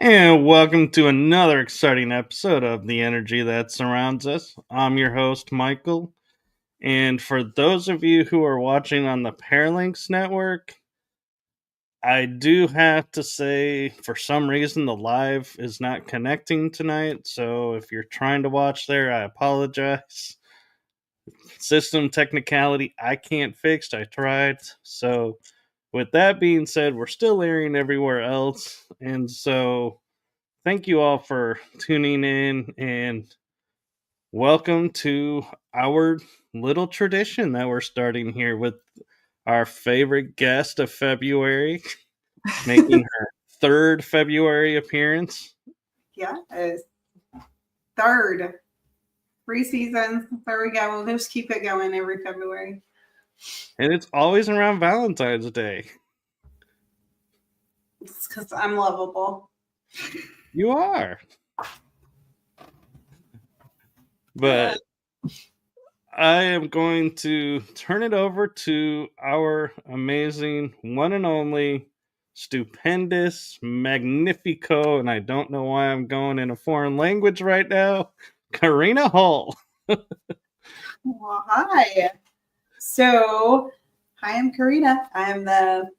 And welcome to another exciting episode of The Energy That Surrounds Us. I'm your host, Michael. And for those of you who are watching on the Paralinks Network, I do have to say, for some reason, the live is not connecting tonight. So if you're trying to watch there, I apologize. System technicality I can't fix. I tried. So with that being said, we're still airing everywhere else. And so thank you all for tuning in and welcome to our little tradition that we're starting here with our favorite guest of February, making her third February appearance. Yeah, it's third. 3 seasons. There we go. We'll just keep it going every February. And it's always around Valentine's Day. It's because I'm lovable. You are. But I am going to turn it over to our amazing one and only stupendous, magnifico, and I don't know why I'm going in a foreign language right now, Carina Hull. Well, hi. So, hi, I'm Carina. I'm the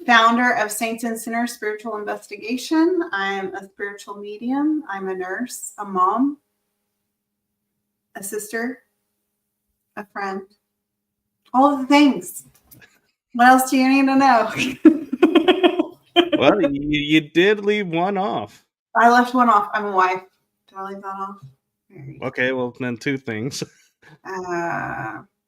founder of Saints and Sinners Spiritual Investigation. I'm a spiritual medium. I'm a nurse, a mom, a sister, a friend, all of the things. What else do you need to know? Well, you did leave one off. I left one off. I'm a wife. Did I leave that off? Okay, well, then two things.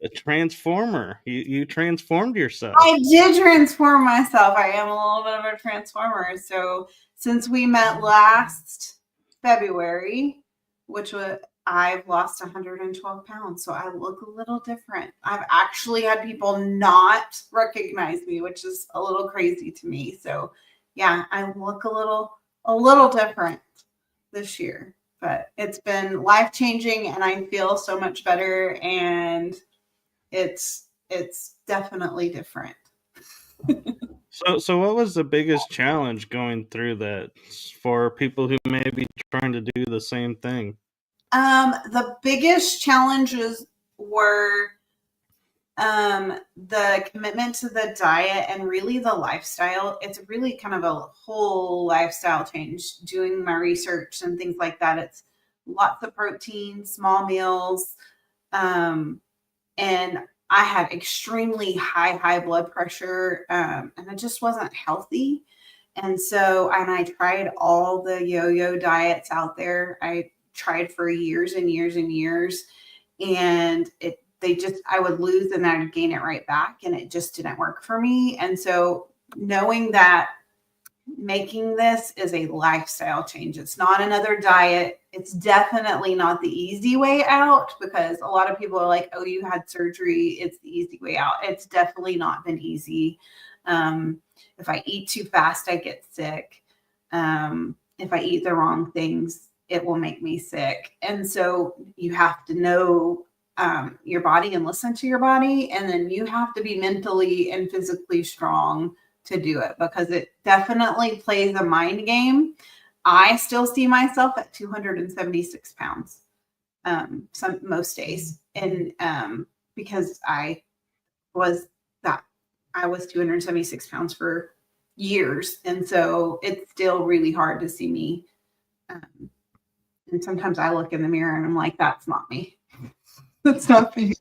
A transformer. You transformed yourself. I did transform myself. I am a little bit of a transformer. So since we met last February, which was I've lost 112 pounds, so I look a little different. I've actually had people not recognize me, which is a little crazy to me. So yeah, I look a little different this year, but it's been life-changing and I feel so much better, and it's definitely different. So what was the biggest challenge going through that for people who may be trying to do the same thing? The biggest challenges were the commitment to the diet and really the lifestyle. It's really kind of a whole lifestyle change. Doing my research and things like that. It's lots of protein, small meals, and I had extremely high blood pressure, and it just wasn't healthy. And so, and I tried all the yo-yo diets out there. I tried for years and years and years, and I would lose and I'd gain it right back, and it just didn't work for me. And so knowing that making this is a lifestyle change, it's not another diet. It's definitely not the easy way out, because a lot of people are like, oh, you had surgery, it's the easy way out. It's definitely not been easy. If I eat too fast, I get sick. If I eat the wrong things, it will make me sick. And so you have to know your body and listen to your body. And then you have to be mentally and physically strong to do it, because it definitely plays a mind game. I still see myself at 276 pounds most days. And because was that I was 276 pounds for years. And so it's still really hard to see me. And sometimes I look in the mirror and I'm like, that's not me. That's not me.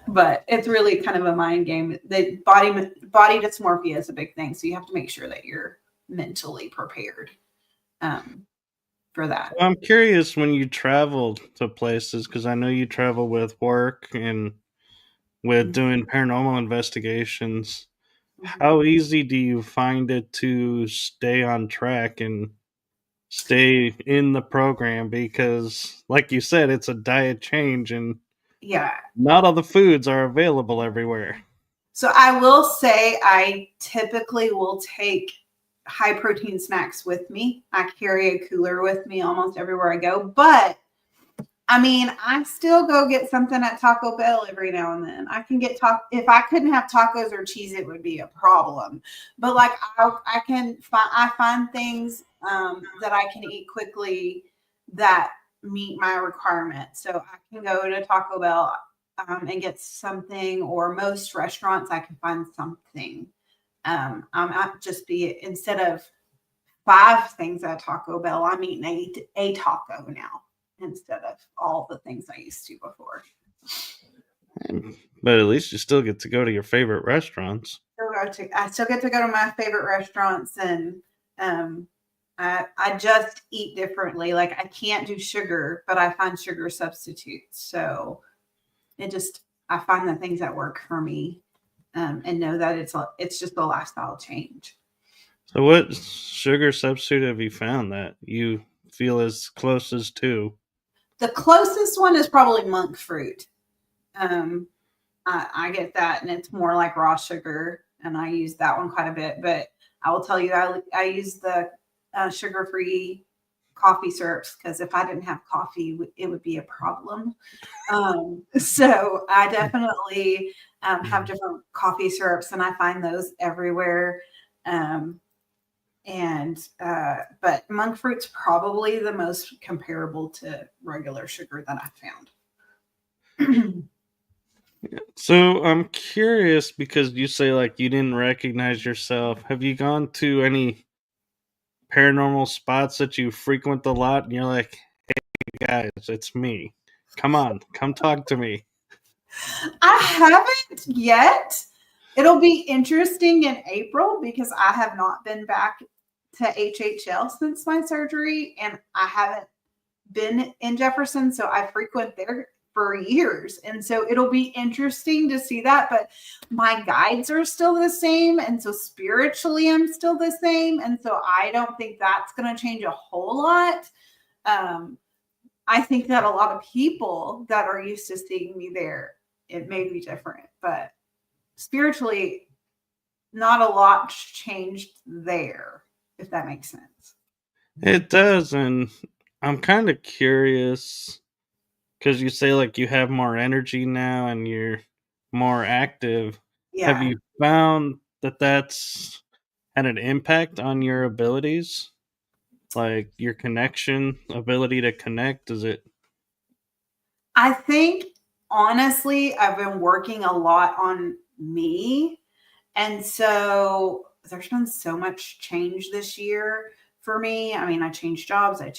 But it's really kind of a mind game. The body dysmorphia is a big thing. So you have to make sure that you're mentally prepared for that. I'm curious when you travel to places, because I know you travel with work and with doing paranormal investigations. Mhm. How easy do you find it to stay on track and stay in the program? Because, like you said, it's a diet change and Yeah. not all the foods are available everywhere. So I will say I typically will take high protein snacks with me. I carry a cooler with me almost everywhere I go. But I mean, I still go get something at Taco Bell every now and then. I can get if I couldn't have tacos or cheese, it would be a problem. But like I can find I find things that I can eat quickly that meet my requirements. So I can go to Taco Bell and get something, or most restaurants I can find something. I might just be, instead of 5 things at Taco Bell, I'm eating a taco now instead of all the things I used to before. But at least you still get to go to your favorite restaurants. I still get to go to my favorite restaurants, and um, I just eat differently. Like I can't do sugar, but I find sugar substitutes. So I find the things that work for me, and know that it's just a lifestyle change. So, what sugar substitute have you found that you feel is closest to? The closest one is probably monk fruit. Um, I get that, and it's more like raw sugar, and I use that one quite a bit. But I will tell you, I use the sugar-free coffee syrups, because if I didn't have coffee, it would be a problem. So I definitely have different coffee syrups, and I find those everywhere. But monk fruit's probably the most comparable to regular sugar that I've found. So, I'm curious because you say like you didn't recognize yourself. Have you gone to any paranormal spots that you frequent a lot and you're like, hey guys, it's me. Come on, come talk to me. I haven't yet. It'll be interesting in April, because I have not been back to HHL since my surgery, and I haven't been in Jefferson, so I frequent there for years. And so it'll be interesting to see that. But my guides are still the same. And so spiritually, I'm still the same. And so I don't think that's going to change a whole lot. I think that a lot of people that are used to seeing me there, it may be different. But spiritually, not a lot changed there, if that makes sense. It does, and I'm kind of curious because you say like you have more energy now and you're more active. Have Yeah. you found that that's had an impact on your abilities? Like your connection, ability to connect? Is it I think honestly, I've been working a lot on me. And so there's been so much change this year for me. I mean, I changed jobs, I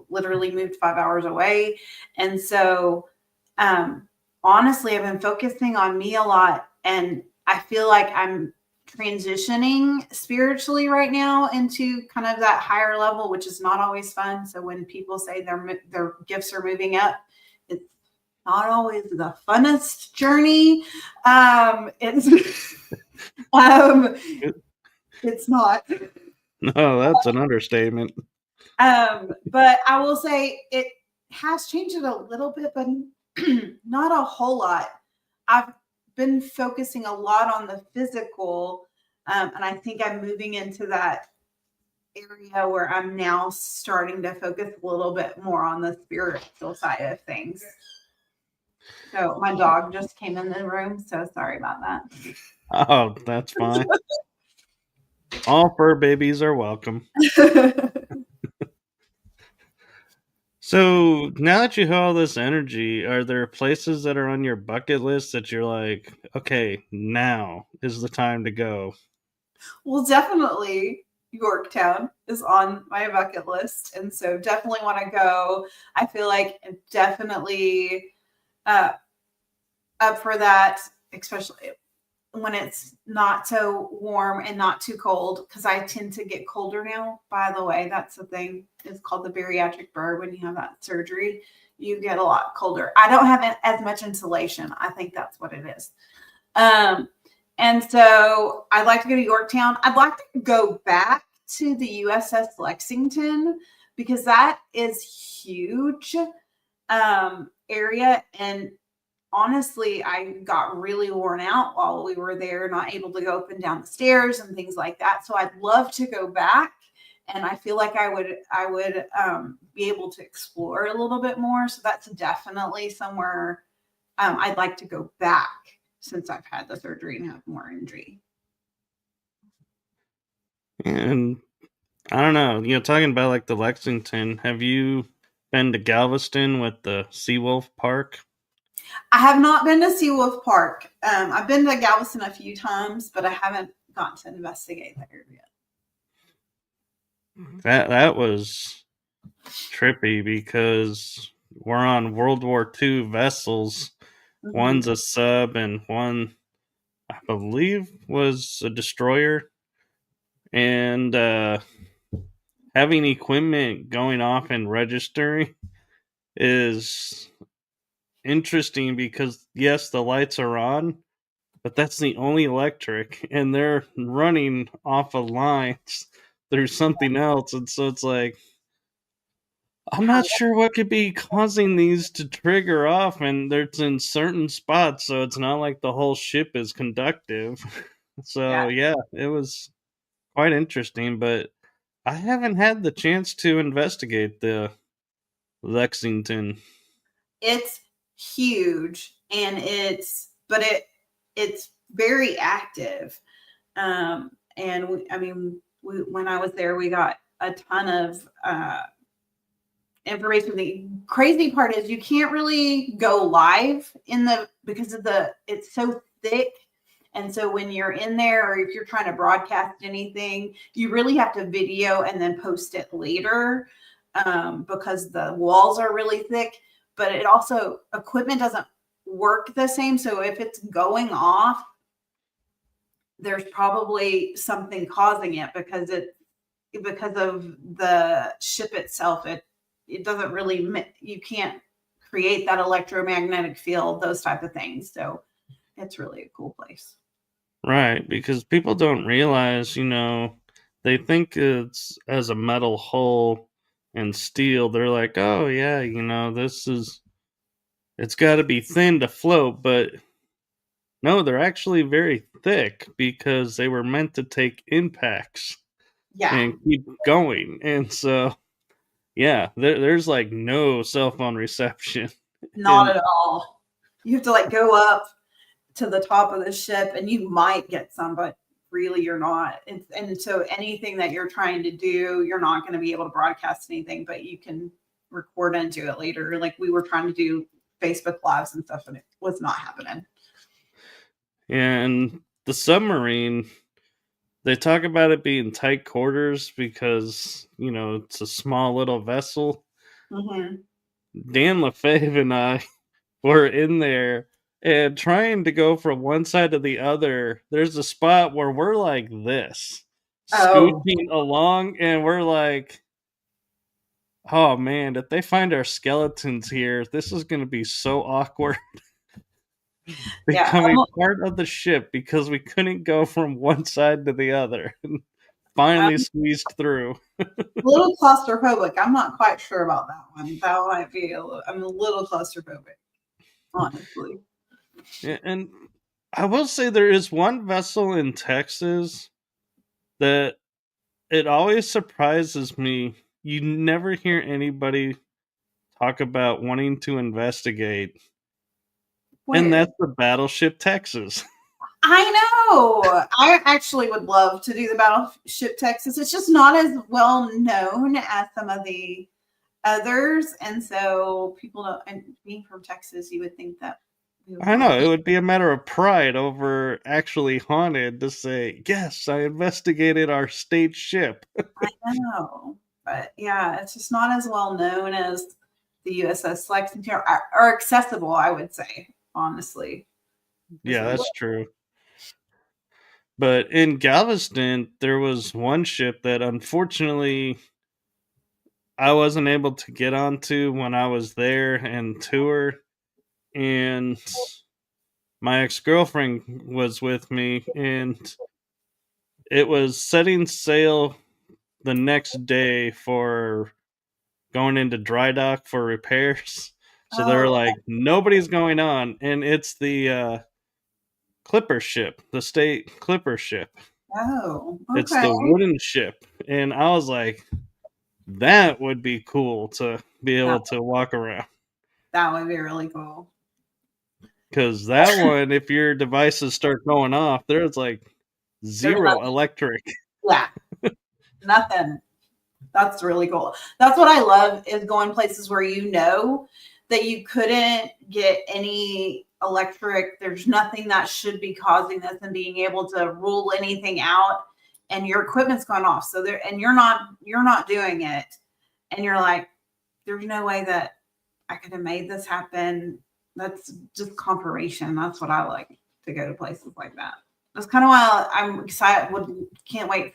literally moved 5 hours away. And so, um, honestly, I've been focusing on me a lot. And I feel like I'm transitioning spiritually right now into kind of that higher level, which is not always fun. So when people say their gifts are moving up, it's not always the funnest journey. It's um, it's not. no? That's an understatement. But I will say it has changed it a little bit, but not a whole lot. I've been focusing a lot on the physical, and I think I'm moving into that area where I'm now starting to focus a little bit more on the spiritual side of things. So my dog just came in the room, so sorry about that. Oh, that's fine. All fur babies are welcome. So now that you have all this energy, are there places that are on your bucket list that you're like, okay, now is the time to go? Well, definitely Yorktown is on my bucket list. And so definitely want to go. I feel like I'm definitely uh, up for that, especially when it's not so warm and not too cold, because I tend to get colder now. By the way, that's the thing. It's called the bariatric burr. When you have that surgery, you get a lot colder. I don't have as much insulation. I think that's what it is. Um, and so I'd like to go to Yorktown. I'd like to go back to the USS Lexington because that is huge area. And honestly, I got really worn out while we were there, not able to go up and down the stairs and things like that. So I'd love to go back. And I feel like I would be able to explore a little bit more. So that's definitely somewhere I'd like to go back since I've had the surgery and have more injury. And I don't know, talking about like the Lexington, have you been to Galveston with the Seawolf Park? I have not been to Seawolf Park. I've been to Galveston a few times, but I haven't gotten to investigate the area. That was trippy because we're on World War II vessels. Mm-hmm. One's a sub and one, I believe, was a destroyer. And having equipment going off and registering is interesting because, yes, the lights are on, but that's the only electric, and they're running off of lines through something else. And so it's like, I'm How? not sure what could be causing these to trigger off, and it's in certain spots, so it's not like the whole ship is conductive. Yeah, So yeah, it was quite interesting, but I haven't had the chance to investigate the Lexington. it's huge, and it's very active. And when I was there, we got a ton of information. The crazy part is you can't really go live because of it's so thick. And so when you're in there, or if you're trying to broadcast anything, you really have to video and then post it later, because the walls are really thick. But it also, equipment doesn't work the same. So if it's going off, there's probably something causing it because of the ship itself. It doesn't really, you can't create that electromagnetic field, those type of things. So it's really a cool place. Right, because people don't realize, they think it's as a metal hull and steel. They're like, oh, yeah, it's got to be thin to float. But no, they're actually very thick because they were meant to take impacts Yeah, and keep going. And so, yeah, there's like no cell phone reception. not And at all. You have to like go up to the top of the ship and you might get some, but really you're not. And so anything that you're trying to do, you're not going to be able to broadcast anything, but you can record into it later. Like we were trying to do Facebook lives and stuff, and it was not happening. and the submarine, they talk about it being tight quarters because, it's a small little vessel. Mm-hmm. Dan LaFave and I were in there and trying to go from one side to the other. There's a spot where we're like this, Oh, scooching along, and we're like, oh man, if they find our skeletons here, this is going to be so awkward. yeah. Becoming part of the ship because we couldn't go from one side to the other. finally squeezed through. A little claustrophobic. I'm not quite sure about that one. That might be I'm a little claustrophobic, honestly. And I will say there is one vessel in Texas that it always surprises me. You never hear anybody talk about wanting to investigate, and Where? that's the battleship Texas. I know. I actually would love to do the Battleship Texas. It's just not as well known as some of the others, and so people don't. And being from Texas, you would think that we would I want know to. it would be a matter of pride over actually haunted to say, yes, I investigated our state ship. I know, but yeah, it's just not as well known as the USS Lexington or accessible. I would say, honestly, is Yeah, the that's true. But in Galveston, there was one ship that unfortunately I wasn't able to get onto when I was there and tour. And my ex girlfriend was with me, and it was setting sail the next day for going into dry dock for repairs. So they're oh like, nobody's going on. And it's the Clipper ship, the state Clipper ship. oh It's okay, the wooden ship. And I was like, that would be cool to be that able to walk around. that would be really cool. Because that one, if your devices start going off, there's like There's zero nothing. electric. Yeah, nothing. That's really cool. That's what I love is going places where you know that you couldn't get any electric. There's nothing that should be causing this and being able to rule anything out and your equipment's gone off. So there and you're not doing it. And you're like, there's no way that I could have made this happen. That's just confirmation. That's what I like to go to places like that. That's kind of why I'm excited. Can't wait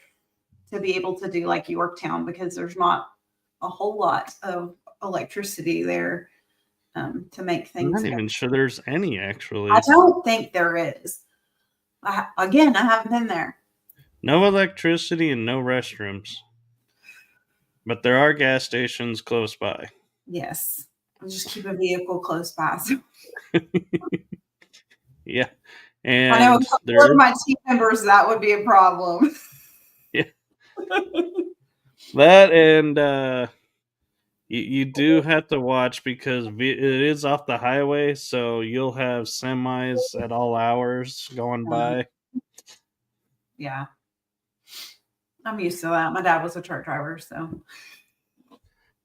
to be able to do like Yorktown because there's not a whole lot of electricity there to make I'm things not go. even sure there's any I actually. don't think there is. Again, I haven't been there. No electricity and no restrooms. But there are gas stations close by. Yes, I'll just keep a vehicle close by. So Yeah. I know a And couple of there, my team members that would be a problem. yeah, that and you do have to watch because it is off the highway, so you'll have semis at all hours going by. Yeah, I'm used to that. My dad was a truck driver, so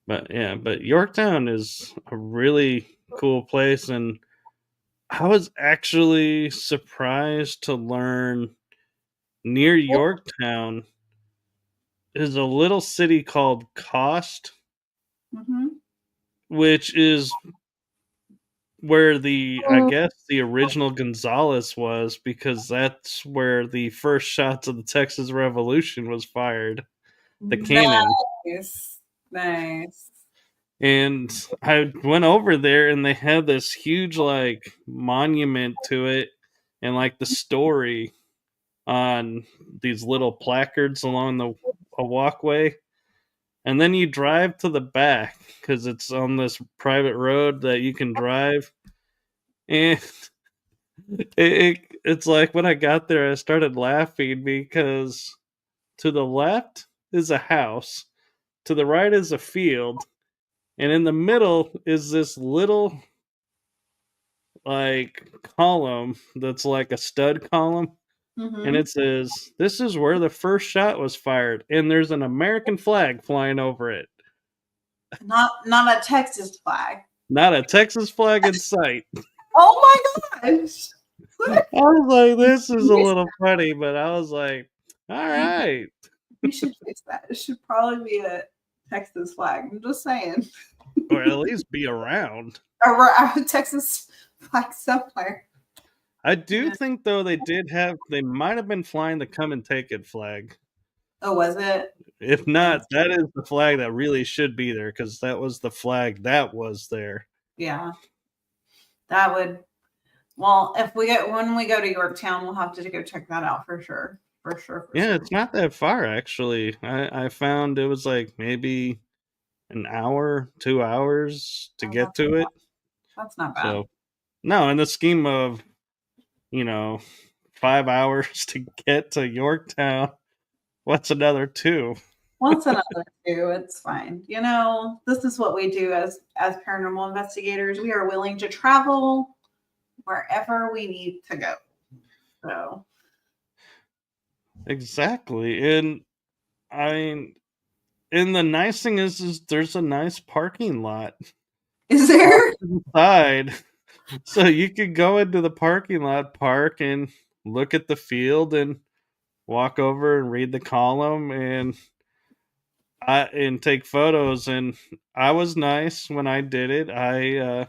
But yeah, but Yorktown is a really cool place, and I was actually surprised to learn near Yorktown is a little city called Cost, hmm which is where the I guess the original Gonzales was because that's where the first shots of the Texas Revolution was fired, the cannon. nice, nice. And I went over there and they had this huge like monument to it and like the story on these little placards along the a walkway. And then you drive to the back because it's on this private road that you can drive. And it's like when I got there, I started laughing because to the left is a house, to the right is a field, and in the middle is this little like column that's like a stud column. And hmm it says, "This is where the first shot was fired," and there's an American flag flying over it. Not a Texas flag. Not a Texas flag in sight. Oh my gosh. I was like, "This is a little funny," but I was like, "All right." We should fix that. It should probably be a Texas flag. I'm just saying. Or at least be around. Or we're a Texas flag somewhere. I do Yeah. think though they might have been flying the "Come and Take It" flag. Oh, was it? If not, that is the flag that really should be there because that was the flag that was there. Yeah. That would well, if we get when we go to Yorktown, we'll have to go check that out for sure. For sure, for Yeah, sure. it's not that far actually. I found it was like maybe an hour, 2 hours to Oh, get to it. that's not bad. So no, in the scheme of, you know, 5 hours to get to Yorktown, what's another two? Once another two, it's fine. You know, this is what we do as paranormal investigators. We are willing to travel wherever we need to go. So, Exactly. And I and the nice thing is there's a nice parking lot is off there? to the side. So you could go into the parking lot, park, and look at the field and walk over and read the column and take photos. And I was nice when I did it. I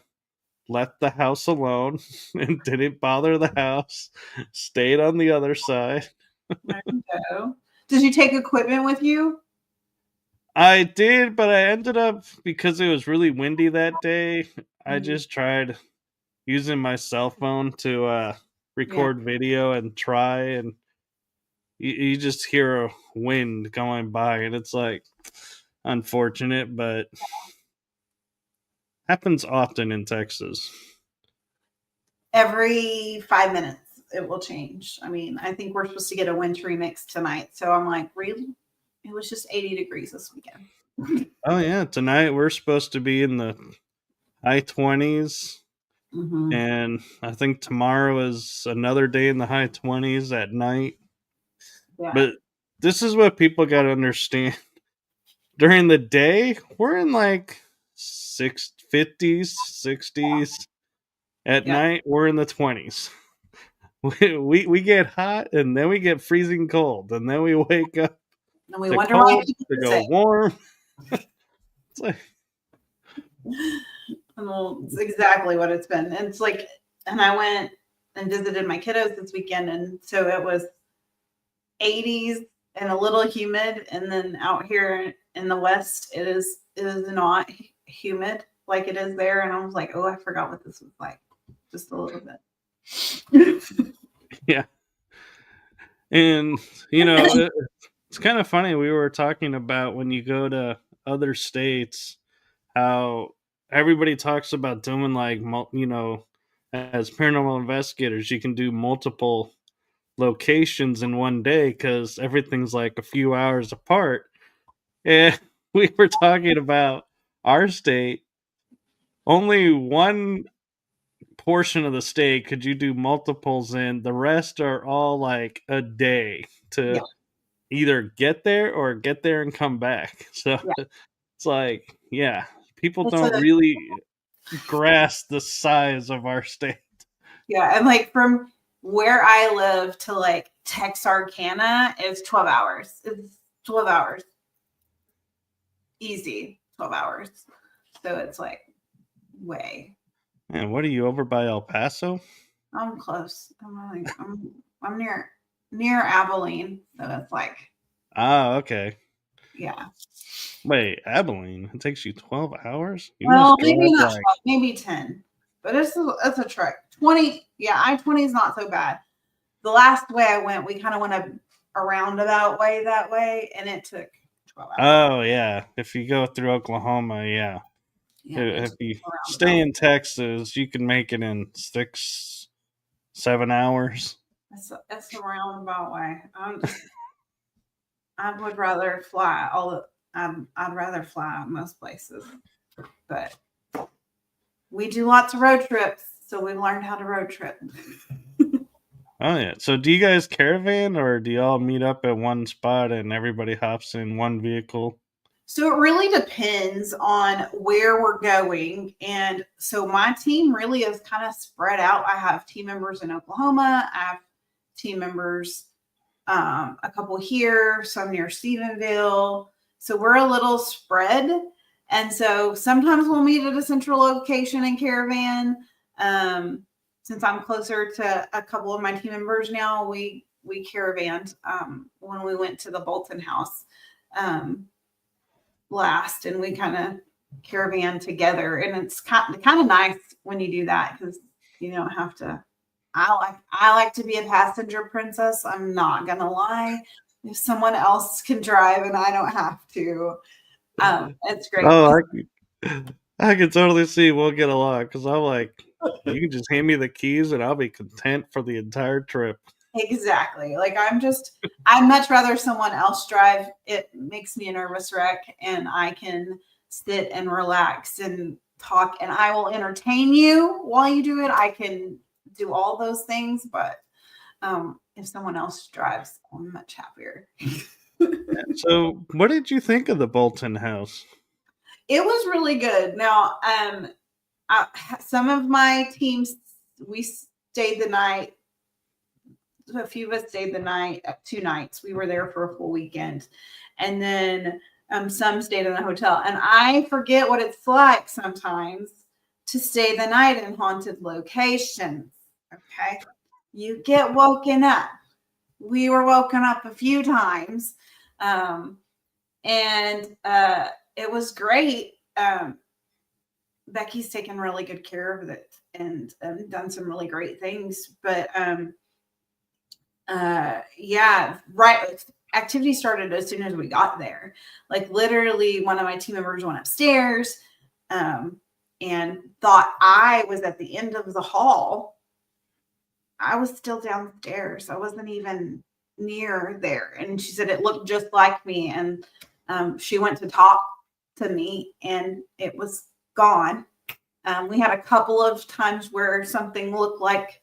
left the house alone and didn't bother the house. Stayed on the other side. There you go. Did you take equipment with you? I did, but I ended up because it was really windy that day. I Mhm. just tried using my cell phone to Yeah. record video and try, and you just hear a wind going by, and it's like unfortunate, but happens often in Texas. Every 5 minutes, it will change. I mean, I think we're supposed to get a wintry mix tonight. So I'm like, really? It was just 80 degrees this weekend. Oh yeah, tonight we're supposed to be in the high 20s, hmm and I think tomorrow is another day in the high 20s at night. Yeah. But this is what people got to understand. During the day, we're in like 650s, 60s. At Yeah. night, we're in the 20s. We get hot and then we get freezing cold, and then we wake up And we to wonder why cold people to say, go warm. It's like, well, it's exactly what it's been. And it's like, and I went and visited my kiddos this weekend. And so it was 80s and a little humid. And then out here in the West, it is not humid like it is there. And I was like, oh, I forgot what this was like just a little bit. yeah. And, it's kind of funny. We were talking about when you go to other states, how everybody talks about doing like, as paranormal investigators, you can do multiple locations in one day because everything's like a few hours apart. And we were talking about our state, only one portion of the state could you do multiples in. The rest are all like a day to Yeah. either get there or get there and come back. So Yeah. it's like, yeah, people It's a don't really grasp the size of our state. Yeah, and like from where I live to like Texarkana is 12 hours. It's 12 hours. Easy 12 hours. So it's like way. And what are you over by El Paso? I'm close. I'm near Abilene. So it's like, Ah, okay. yeah. Wait, Abilene? It takes you 12 hours? You Well, must maybe drive not like 12, maybe 10. But it's a trek. 20, yeah, I-20 is not so bad. The last way I went, we kind of went a roundabout way that way, and it took 12 hours. oh yeah, if you go through Oklahoma, yeah. Yeah, it If took you a stay roundabout. in Texas, you can make it in 6, 7 hours. That's a roundabout way. I would rather fly I'd rather fly most places, but we do lots of road trips, so we've learned how to road trip. Oh yeah. So do you guys caravan or do y'all meet up at one spot and everybody hops in one vehicle? So it really depends on where we're going. And so my team really is kind of spread out. I have team members in Oklahoma. I have team members, a couple here, some near Stephenville. So we're a little spread. And so sometimes we'll meet at a central location in caravan. Um, since I'm closer to a couple of my team members now, we caravanned when we went to the Bolton house. Um, Last, and we kind of caravan together, and it's kind of nice when you do that because you don't have to I like to be a passenger princess. I'm not gonna lie. If someone else can drive and I don't have to, it's great Oh, because I can totally see we'll get along because I'm like, you can just hand me the keys and I'll be content for the entire trip. exactly. Like I'd much rather someone else drive. It makes me a nervous wreck, and I can sit and relax and talk, and I will entertain you while you do it. I can do all those things, but if someone else drives, I'm much happier. So, what did you think of the Bolton house? It was really good. Now, some of my teams, we stayed the night. A few of us stayed the night, 2 nights. We were there for a full weekend, and then some stayed in a hotel. And I forget what it's like sometimes to stay the night in haunted locations. Okay, you get woken up. We were woken up a few times, um, and it was great. Becky's taken really good care of it and done some really great things. But yeah, right. Activity started as soon as we got there. Like literally, one of my team members went upstairs and thought I was at the end of the hall. I was still downstairs. I wasn't even near there. And she said it looked just like me. And she went to talk to me and it was gone. We had a couple of times where something looked like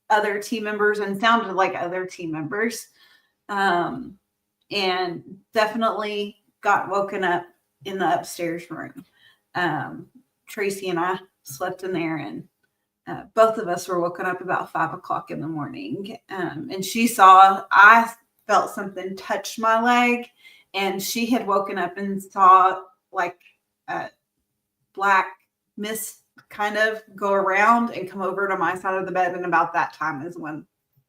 other team members and sounded like other team members. And definitely got woken up in the upstairs room. Tracy and I slept in there, and both of us were woken up about 5 o'clock in the morning. And I felt something touch my leg, and she had woken up and saw like a black mist kind of go around and come over to my side of the bed. And about that time is when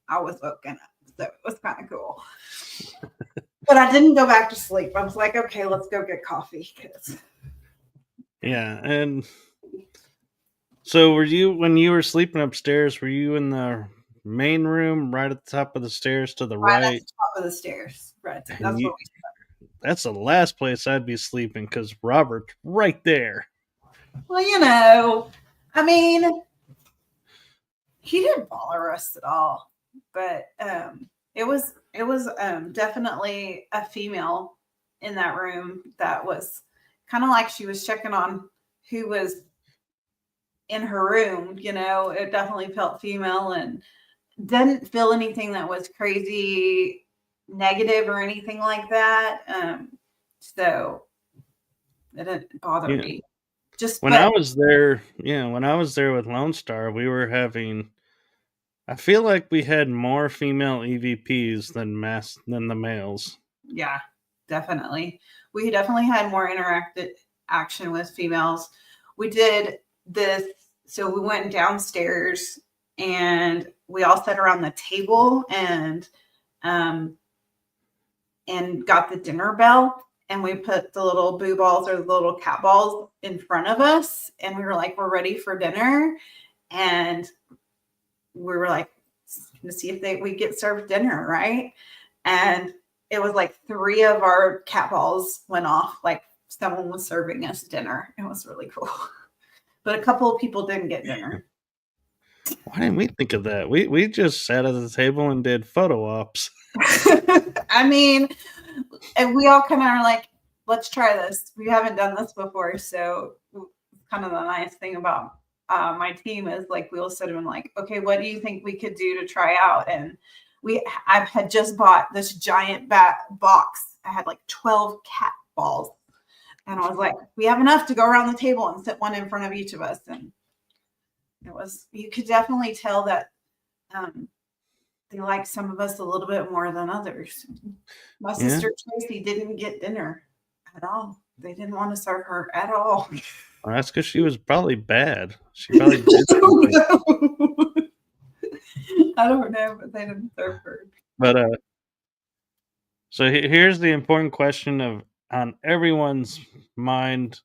I was woken up. So it was kind of cool. But I didn't go back to sleep. I was like, okay, let's go get coffee. Yeah, and so were you when you were sleeping upstairs? Were you in the main room, right at the top of the stairs to the Right at right? the top of the stairs. Right. And That's you what that's the last place I'd be sleeping because Robert's right there. well, I mean, he didn't bother us at all. But it was definitely a female in that room that was kind of like she was checking on who was in her room. It definitely felt female and didn't feel anything that was crazy negative or anything like that. So it didn't bother Yeah. me. Just When but I was there, yeah, when I was there with Lone Star, we were having. I feel like we had more female EVPs than the males. yeah, definitely. We definitely had more interactive action with females. We did this, so we went downstairs and we all sat around the table um and got the dinner bell, and we put the little boo balls or the little cat balls in front of us, and we were like, we're ready for dinner. And we were like to see if we get served dinner, right? And it was like 3 of our cat balls went off, like someone was serving us dinner. It was really cool. But a couple of people didn't get dinner. Why didn't we think of that? We just sat at the table and did photo ops. I mean, and we all kind of are like, let's try this. We haven't done this before. So kind of the nice thing about my team is like we'll sit and like, okay, what do you think we could do to try out? And I had just bought this giant box. I had like 12 cat balls. And I was like, we have enough to go around the table and sit one in front of each of us. And you could definitely tell that they like some of us a little bit more than others. My Yeah, sister Tracy didn't get dinner at all. They didn't want to serve her at all. well, that's because she was probably bad. She probably did I don't something. know. I don't know, but they didn't serve her. But so here's the important question of on everyone's mind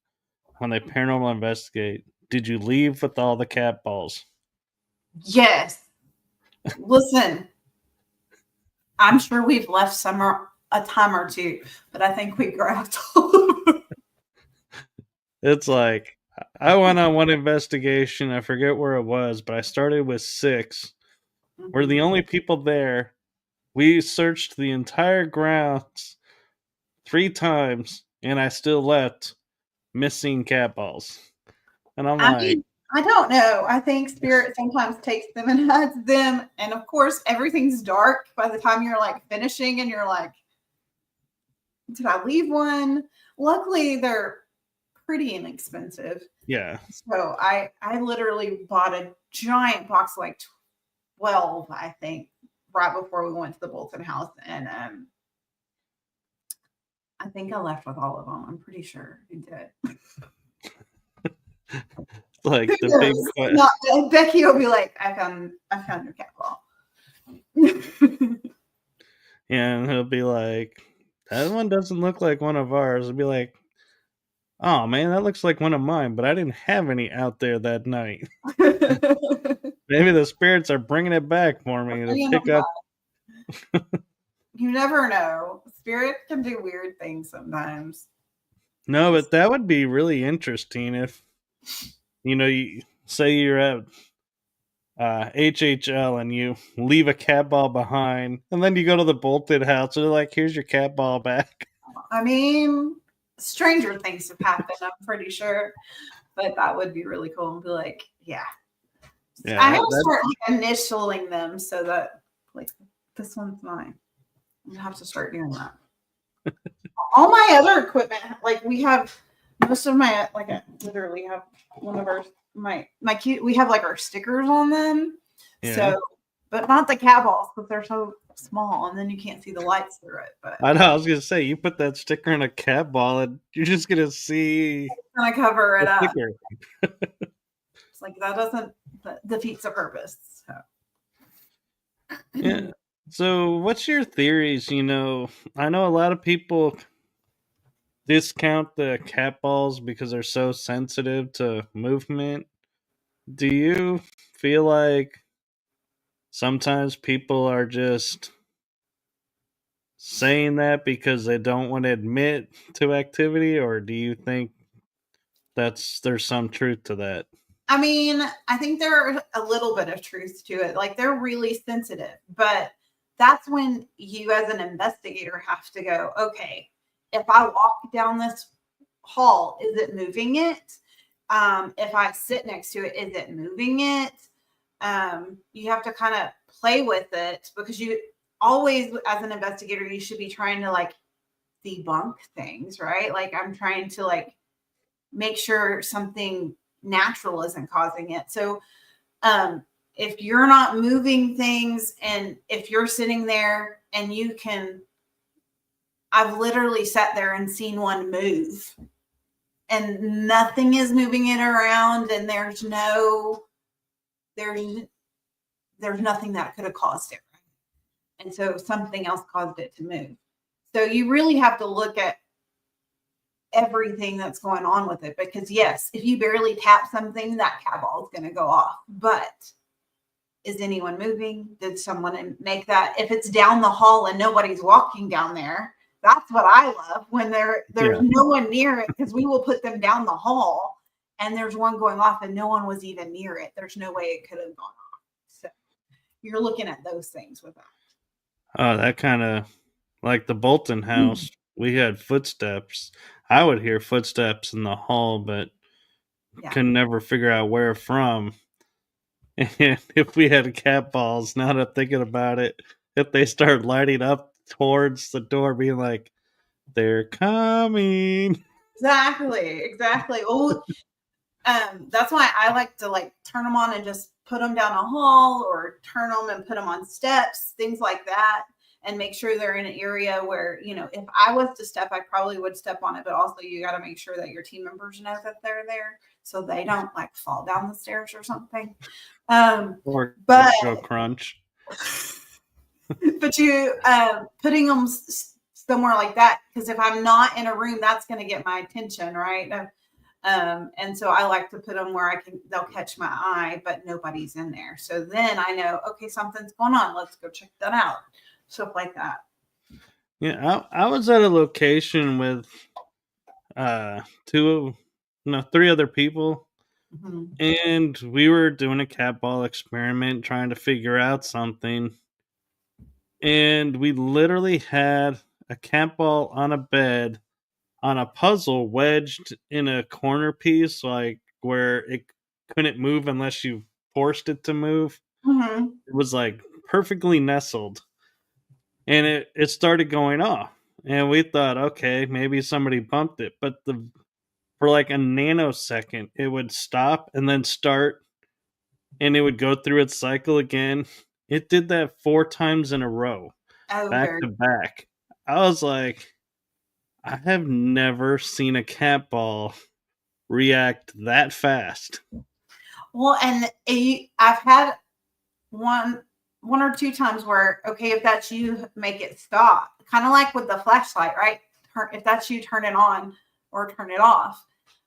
when they paranormal investigate: did you leave with all the cat balls? Yes. Listen, I'm sure we've left a time or two, but I think we grabbed all of them. It's like I went on one investigation. I forget where it was, but I started with 6. We're the Mhm. only people there. We searched the entire grounds 3 times, and I still left missing cat balls. And I'm I like, mean, I don't know. I think spirit sometimes takes them and hides them. And of course, everything's dark by the time you're like finishing and you're like, did I leave one? Luckily, they're pretty inexpensive. yeah, So I literally bought a giant box, like 12, I think, right before we went to the Bolton house. And I think I left with all of them. I'm pretty sure I did. Who like the big knows? Not, Becky will be like, I found your cat ball. and he'll be like, that one doesn't look like one of ours. I'll be like, oh man, that looks like one of mine, but I didn't have any out there that night. Maybe the spirits are bringing it back for me to Bringing pick them back. up. You never know. Spirit can do weird things sometimes. No, but that would be really interesting if, you say you're at HHL and you leave a cat ball behind, and then you go to the bolted house and they're like, here's your cat ball back. I mean, stranger things have happened, I'm pretty sure. But that would be really cool and be like, yeah. Yeah, I gotta that start like initialing them so that like this one's mine. I'm gonna have to start doing that. All my other equipment, like we have most of my like I literally have one of our my cute we have like our stickers on them. yeah. So but not the cat balls because they're so small and then you can't see the lights through it. But I know. I was gonna say you put that sticker in a cat ball, and you're just gonna see kind of cover the it up. sticker. It's like that defeats the purpose. So. Yeah. So, what's your theories? I know a lot of people discount the cat balls because they're so sensitive to movement. Do you feel like sometimes people are just saying that because they don't want to admit to activity, or do you think there's some truth to that? I mean, I think there's a little bit of truth to it. Like they're really sensitive, but that's when you, as an investigator, have to go, okay, if I walk down this hall, is it moving it? If I sit next to it, is it moving it? You have to kind of play with it because you always, as an investigator, you should be trying to like debunk things, right? Like I'm trying to like make sure something natural isn't causing it. So if you're not moving things and if you're sitting there and I've literally sat there and seen one move and nothing is moving it around and there's there's nothing that could have caused it. And so something else caused it to move. So you really have to look at everything that's going on with it because yes, if you barely tap something, that cat ball is going to go off. But is anyone moving? Did someone make that? If it's down the hall and nobody's walking down there, that's what I love when there's Yeah. no one near it because we will put them down the hall and there's one going off and no one was even near it. There's no way it could have gone off. So you're looking at those things with that. Oh, that kind of like the Bolton house. We had footsteps. I would hear footsteps in the hall, but Yeah. could never figure out where from. And if we had cat balls, now that I'm thinking about it, if they start lighting up towards the door, being like, they're coming. Exactly. Oh, that's why I like to like turn them on and just put them down a hall or turn them and put them on steps, things like that, and make sure they're in an area where, if I was to step, I probably would step on it, but also you got to make sure that your team members know that they're there so they don't like fall down the stairs or something. Or But go crunch. but you putting them somewhere like that because if I'm not in a room, that's going to get my attention, right? And so I like to put them where they'll catch my eye, but nobody's in there. So then I know, okay, something's going on. Let's go check that out. Stuff like that. Yeah, I was at a location with two, no, three other people, Mm-hmm. and we were doing a cat ball experiment, trying to figure out something, and we literally had a cat ball on a bed on a puzzle wedged in a corner piece, like where it couldn't move unless you forced it to move. Mm-hmm. It was like perfectly nestled, and it started going off. And we thought, okay, maybe somebody bumped it, but the for like a nanosecond, it would stop and then start, and it would go through its cycle again. It did that 4 times in a row, Oh, back very to back. I was like, I have never seen a cat ball react that fast. well. And I've had one or two times where, okay, if that's you, make it stop. Kind of like with the flashlight, right? If that's you, turn it on or turn it off.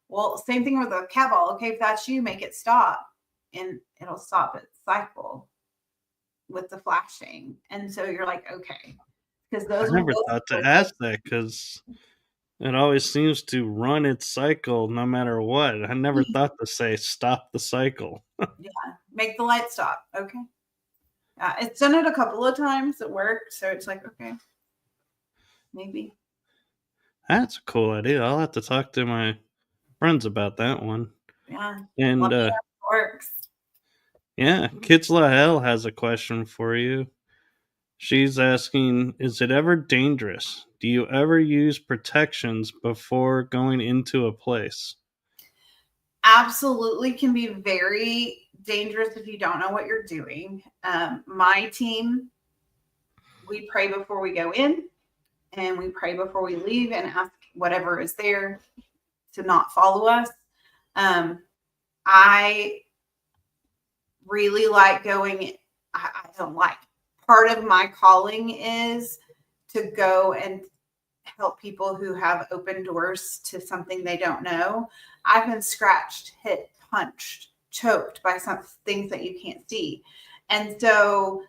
Well, same thing with a cat ball. Okay, if that's you, make it stop, and it'll stop its cycle with the flashing. And so you're like, okay, because I those will never both thought to go both. ask that because it always seems to run its cycle no matter what. I never thought to say stop the cycle. Yeah, make the light stop. Okay. It's done it a couple of times at work, so it's like, okay, maybe. That's a cool idea. I'll have to talk to my friends about that one. Yeah. Let And me know if it works. yeah, Kitzla Hell has a question for you. She's asking, is it ever dangerous? Do you ever use protections before going into a place? Absolutely can be very dangerous if you don't know what you're doing. My team, we pray before we go in and we pray before we leave and ask whatever is there to not follow us. I really like going, I don't like, part of my calling is to go and help people who have open doors to something they don't know. I've been scratched, hit, punched, choked by some things that you can't see. And so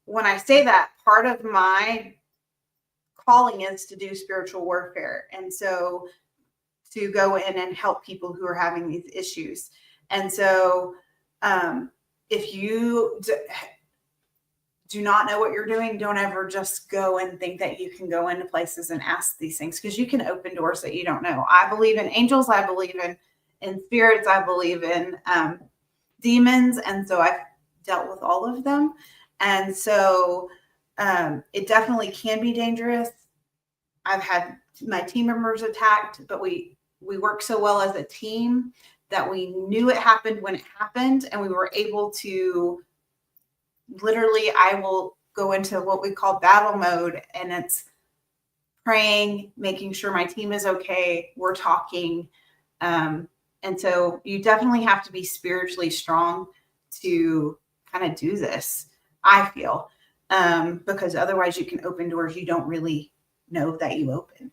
when I say that, part of my calling is to do spiritual warfare. And so to go in and help people who are having these issues. And so if you do not know what you're doing, don't ever just go and think that you can go into places and ask these things, because you can open doors that you don't know. I believe in angels. I believe in spirits. I believe in demons. And so I've dealt with all of them. And so it definitely can be dangerous. I've had my team members attacked, but we work so well as a team that we knew it happened when it happened, and we were able to literally, I will go into what we call battle mode, and it's praying, making sure my team is okay. We're talking. And so you definitely have to be spiritually strong to kind of do this, I feel, because otherwise you can open doors you don't really know that you open.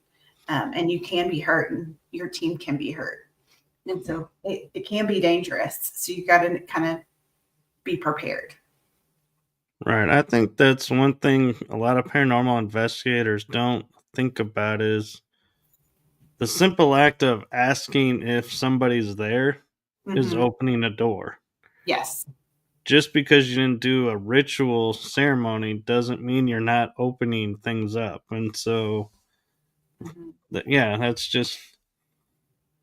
And you can be hurt, and your team can be hurt. And so it can be dangerous. So you got to kind of be prepared. Right. I think that's one thing a lot of paranormal investigators don't think about is the simple act of asking if somebody's there is Mm-hmm. opening a door. Yes. Just because you didn't do a ritual ceremony doesn't mean you're not opening things up. And so, Mm-hmm. yeah, that's just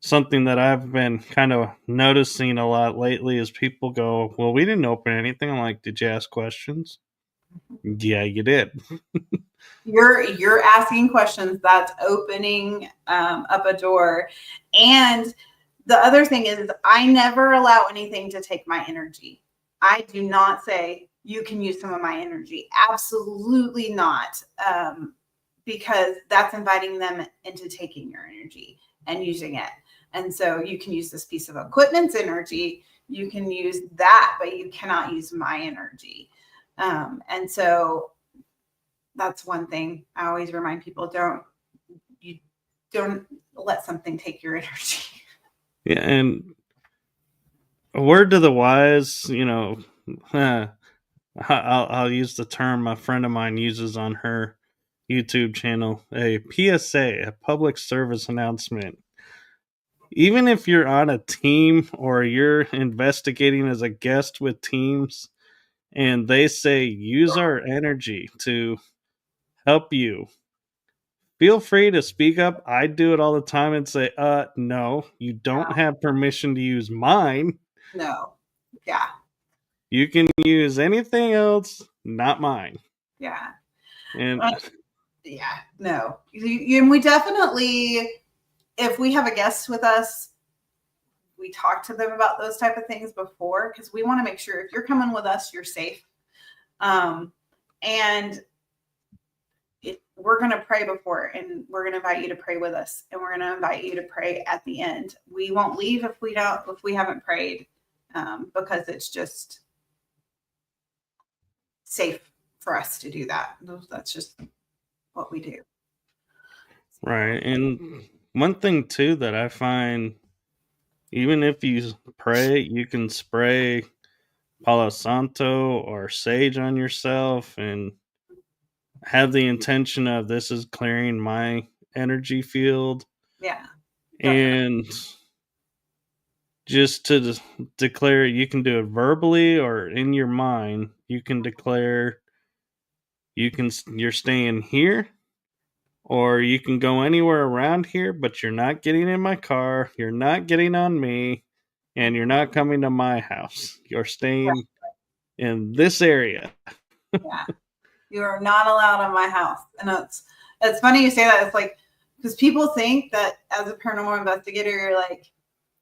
something that I've been kind of noticing a lot lately is people go, well, we didn't open anything. I'm like, did you ask questions? Yeah, you did. You're asking questions. That's opening up a door. And the other thing is, I never allow anything to take my energy. I do not say you can use some of my energy. Absolutely not, because that's inviting them into taking your energy and using it. And so you can use this piece of equipment's energy. You can use that, but you cannot use my energy. And so that's one thing I always remind people: don't let something take your energy. Yeah, and a word to the wise, I'll use the term a friend of mine uses on her YouTube channel, a PSA, a public service announcement. Even if you're on a team or you're investigating as a guest with teams and they say use our energy to help you, feel free to speak up. I do it all the time and say, no, you don't have permission to use mine. No. Yeah. You can use anything else, not mine. Yeah. And Yeah. No. And we definitely, if we have a guest with us, we talk to them about those type of things before, because we want to make sure if you're coming with us, you're safe. And we're going to pray before, and we're going to invite you to pray with us, and we're going to invite you to pray at the end. We won't leave if we haven't prayed, because it's just safe for us to do that. That's just what we do. right. And one thing too that I find, even if you pray, you can spray Palo Santo or sage on yourself and have the intention of this is clearing my energy field. Yeah. Definitely. And just to declare, you can do it verbally or in your mind. You can declare you're staying here, or you can go anywhere around here, but you're not getting in my car, you're not getting on me, and you're not coming to my house. You're staying in this area. Yeah. You are not allowed in my house. And it's funny you say that. It's like, because people think that as a paranormal investigator, you're like,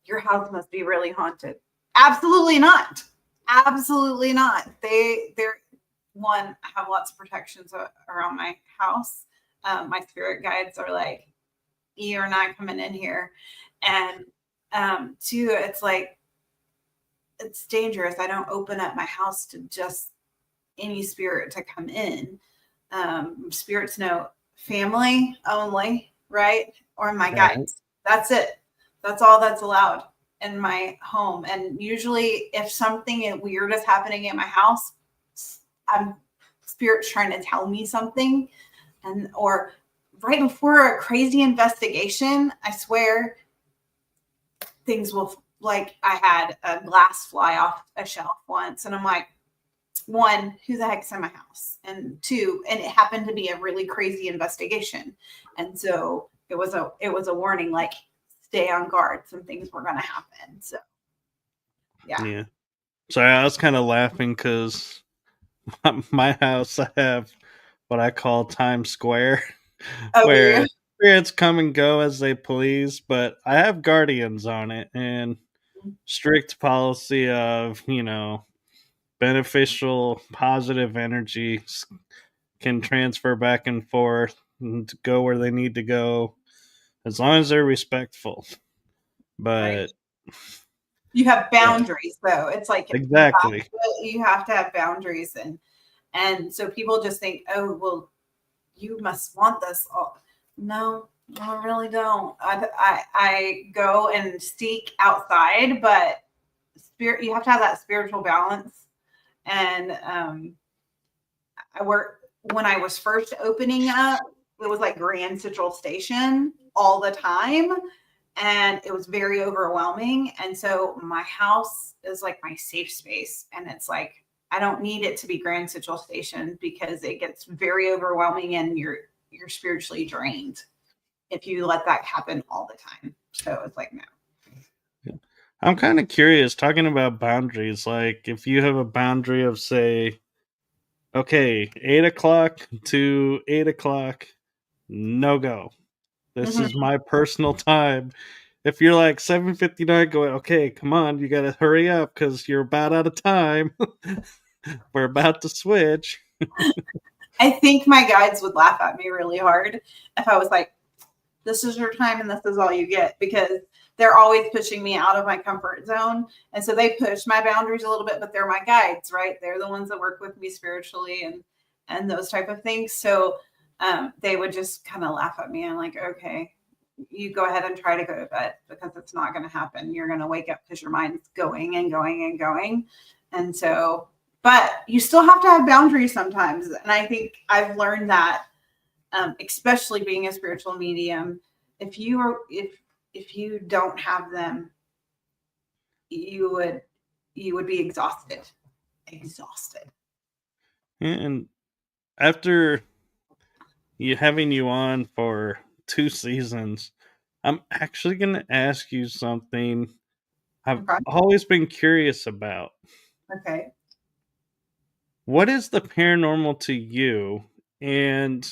your house must be really haunted. Absolutely not. Absolutely not. They're one, have lots of protections around my house. My spirit guides are like, you're not coming in here. And two, it's like, it's dangerous. I don't open up my house to just any spirit to come in. Spirits know family only, right? Or my Right. guides. That's it. That's all that's allowed in my home. And usually, if something weird is happening in my house, I'm spirits trying to tell me something, and or right before a crazy investigation, I swear things will, like I had a glass fly off a shelf once, and I'm like, one, who the heck's in my house? And two, and it happened to be a really crazy investigation. And so it was a warning, like, stay on guard. Some things were gonna happen. So yeah. Yeah. So I was kind of laughing because my house, I have what I call Times Square, Oh, do where you? spirits come and go as they please, but I have guardians on it and strict policy of, beneficial, positive energy can transfer back and forth and go where they need to go as long as they're respectful. Right. But You have yeah, boundaries though. It's like exactly. you have to have boundaries, and so people just think, oh well, you must want this. Oh, no, I really don't. I go and seek outside, but spirit, you have to have that spiritual balance. And I work when I was first opening up, it was like Grand Central Station all the time. And it was very overwhelming. And so my house is like my safe space. And it's like, I don't need it to be Grand Central Station because it gets very overwhelming and you're spiritually drained if you let that happen all the time. So it's like, no. I'm kind of curious talking about boundaries. Like, if you have a boundary of, say, okay, 8 o'clock to 8 o'clock, no go. This Mhm. is my personal time. If you're like 7:59 going, okay, come on, you gotta hurry up because you're about out of time. We're about to switch. I think my guides would laugh at me really hard if I was like, this is your time and this is all you get, because they're always pushing me out of my comfort zone. And so they push my boundaries a little bit, but they're my guides, right? They're the ones that work with me spiritually and those type of things. So they would just kind of laugh at me. I'm like, okay. you go ahead and try to go to bed, because it's not going to happen. You're going to wake up because your mind's going and going and going. And so, but you still have to have boundaries sometimes. And I think I've learned that, especially being a spiritual medium, if you don't have them, you would be exhausted. And after having you on for 2 seasons, I'm actually going to ask you something I've Okay. always been curious about. Okay. What is the paranormal to you? And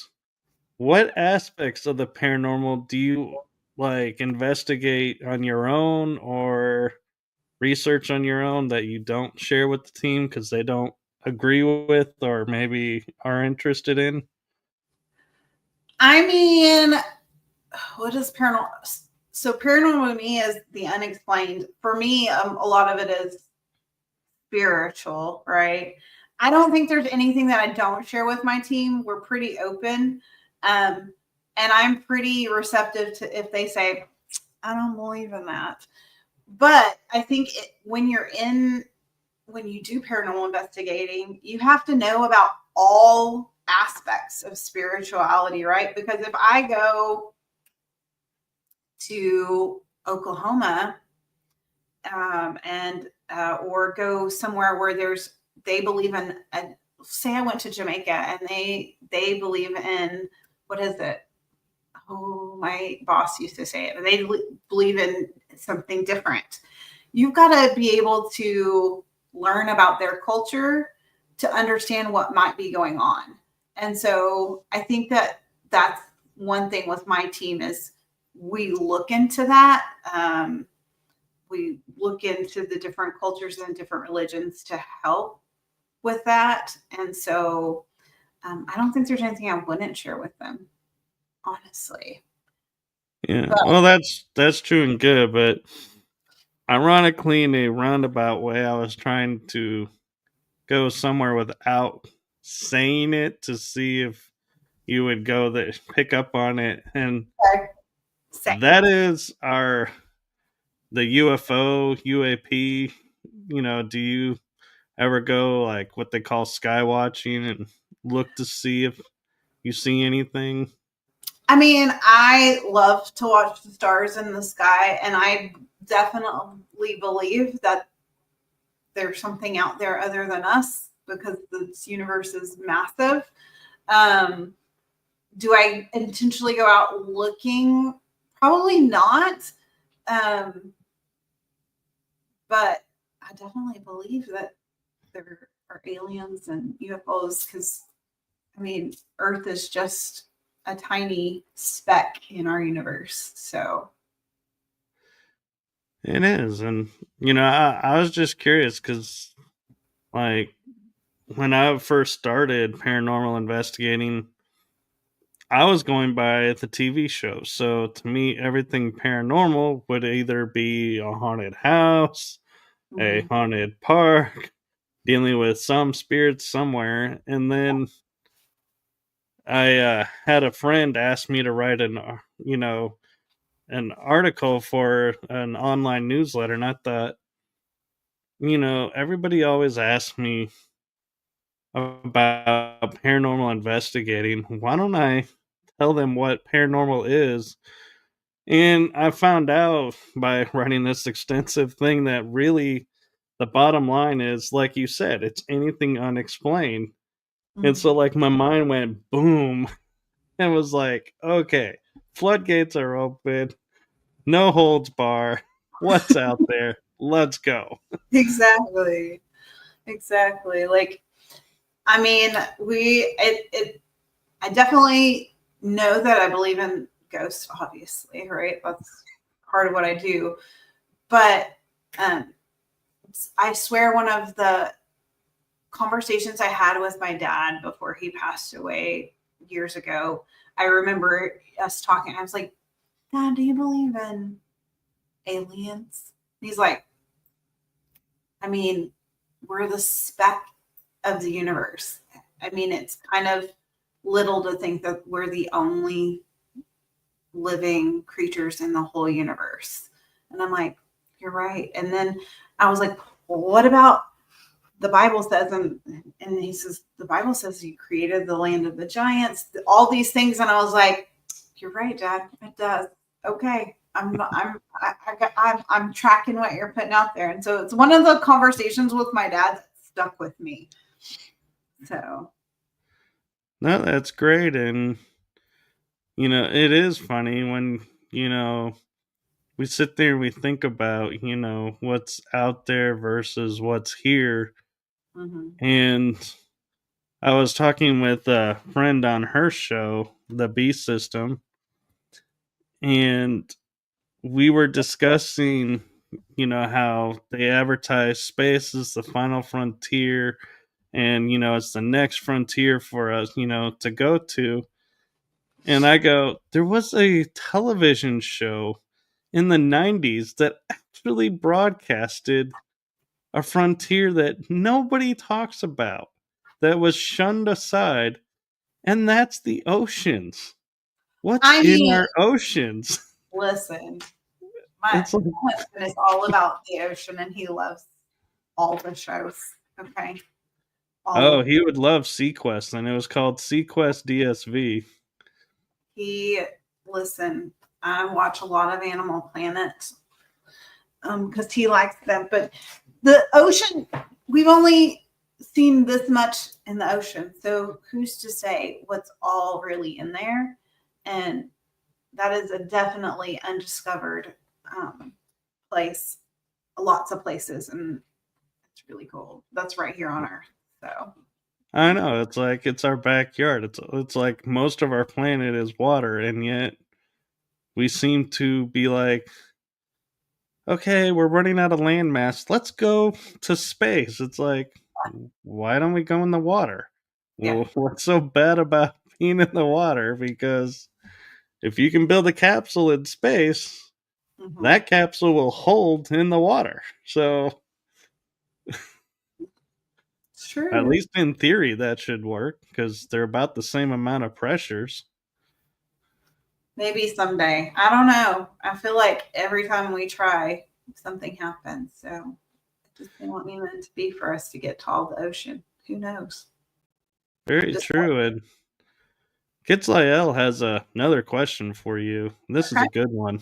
what aspects of the paranormal do you like investigate on your own or research on your own that you don't share with the team because they don't agree with or maybe are interested in? I mean, what is paranormal? So paranormal to me is the unexplained. For me, a lot of it is spiritual, right? I don't think there's anything that I don't share with my team. We're pretty open. And I'm pretty receptive to if they say, I don't believe in that. But I think when you do paranormal investigating, you have to know about all aspects of spirituality, right? Because if I go to Oklahoma, and or go somewhere where they believe in say I went to Jamaica and they believe in, what is it? Oh, my boss used to say it. They believe in something different. You've got to be able to learn about their culture to understand what might be going on. And so I think that that's one thing with my team is we look into that. We look into the different cultures and different religions to help with that. And so I don't think there's anything I wouldn't share with them, honestly. Yeah, But well, that's true and good, but ironically, in a roundabout way, I was trying to go somewhere without saying it to see if you would go there, pick up on it, and same. that is the UFO UAP. Do you ever go like what they call sky watching and look to see if you see anything? I mean, I love to watch the stars in the sky, and I definitely believe that there's something out there other than us because this universe is massive. Um, do I intentionally go out looking? Probably not. Um, but I definitely believe that there are aliens and UFOs because, I mean, Earth is just a tiny speck in our universe. So, It is, and I was just curious because like when I first started paranormal investigating, I was going by the TV show. So to me, everything paranormal would either be a haunted house, a mhm. haunted park, dealing with some spirits somewhere. And then I had a friend ask me to write an article for an online newsletter, and I thought, everybody always asks me about paranormal investigating. Why don't I tell them what paranormal is? And I found out by writing this extensive thing that really the bottom line is, like you said, it's anything unexplained. And so, Mhm. like, my mind went boom and was like, okay, floodgates are open, no holds bar. What's out there? Let's go. Exactly. Exactly. Like, I mean, I definitely know that I believe in ghosts, obviously, right? That's part of what I do. But um, I swear one of the conversations I had with my dad before he passed away years ago, I remember us talking. I was like, Dad, do you believe in aliens? He's like, I mean, we're the speck of the universe. I mean, it's kind of little to think that we're the only living creatures in the whole universe. And I'm like, you're right. And then I was like, well, what about the Bible says, and he says, the Bible says you created the land of the giants, all these things. And I was like, you're right, Dad. It does. Okay. I'm tracking what you're putting out there. And so it's one of the conversations with my dad that stuck with me. So No, that's great. And, it is funny when, you know, we sit there and we think about, what's out there versus what's here. mhm. And I was talking with a friend on her show, The B System, and we were discussing, how they advertise space as the final frontier, and, it's the next frontier for us, to go to. And I go, there was a television show in the 90s that actually broadcasted a frontier that nobody talks about, that was shunned aside, and that's the oceans. What's I in mean, our oceans? listen, my It's like, husband is all about the ocean and he loves all the shows. Okay. All of oh, them. he would love Sequest, and it was called Sequest DSV. He, listen, I watch a lot of Animal Planet because he likes them. But the ocean, we've only seen this much in the ocean. So who's to say what's all really in there? And that is a definitely undiscovered place, lots of places. And it's really cool. That's right here on Earth. So, I know, it's like it's our backyard. It's like most of our planet is water, and yet we seem to be like, okay, we're running out of landmass. Let's go to space. It's like, why don't we go in the water? yeah. Well, what's so bad about being in the water? Because if you can build a capsule in space, Mm-hmm. that capsule will hold in the water. So, It's at true. least in theory, that should work because they're about the same amount of pressures. Maybe someday. I don't know. I feel like every time we try, something happens. So it just may not be meant to be for us to get to all the ocean. Who knows? Very Just true. And Kitzlael has another question for you. This is okay. a good one.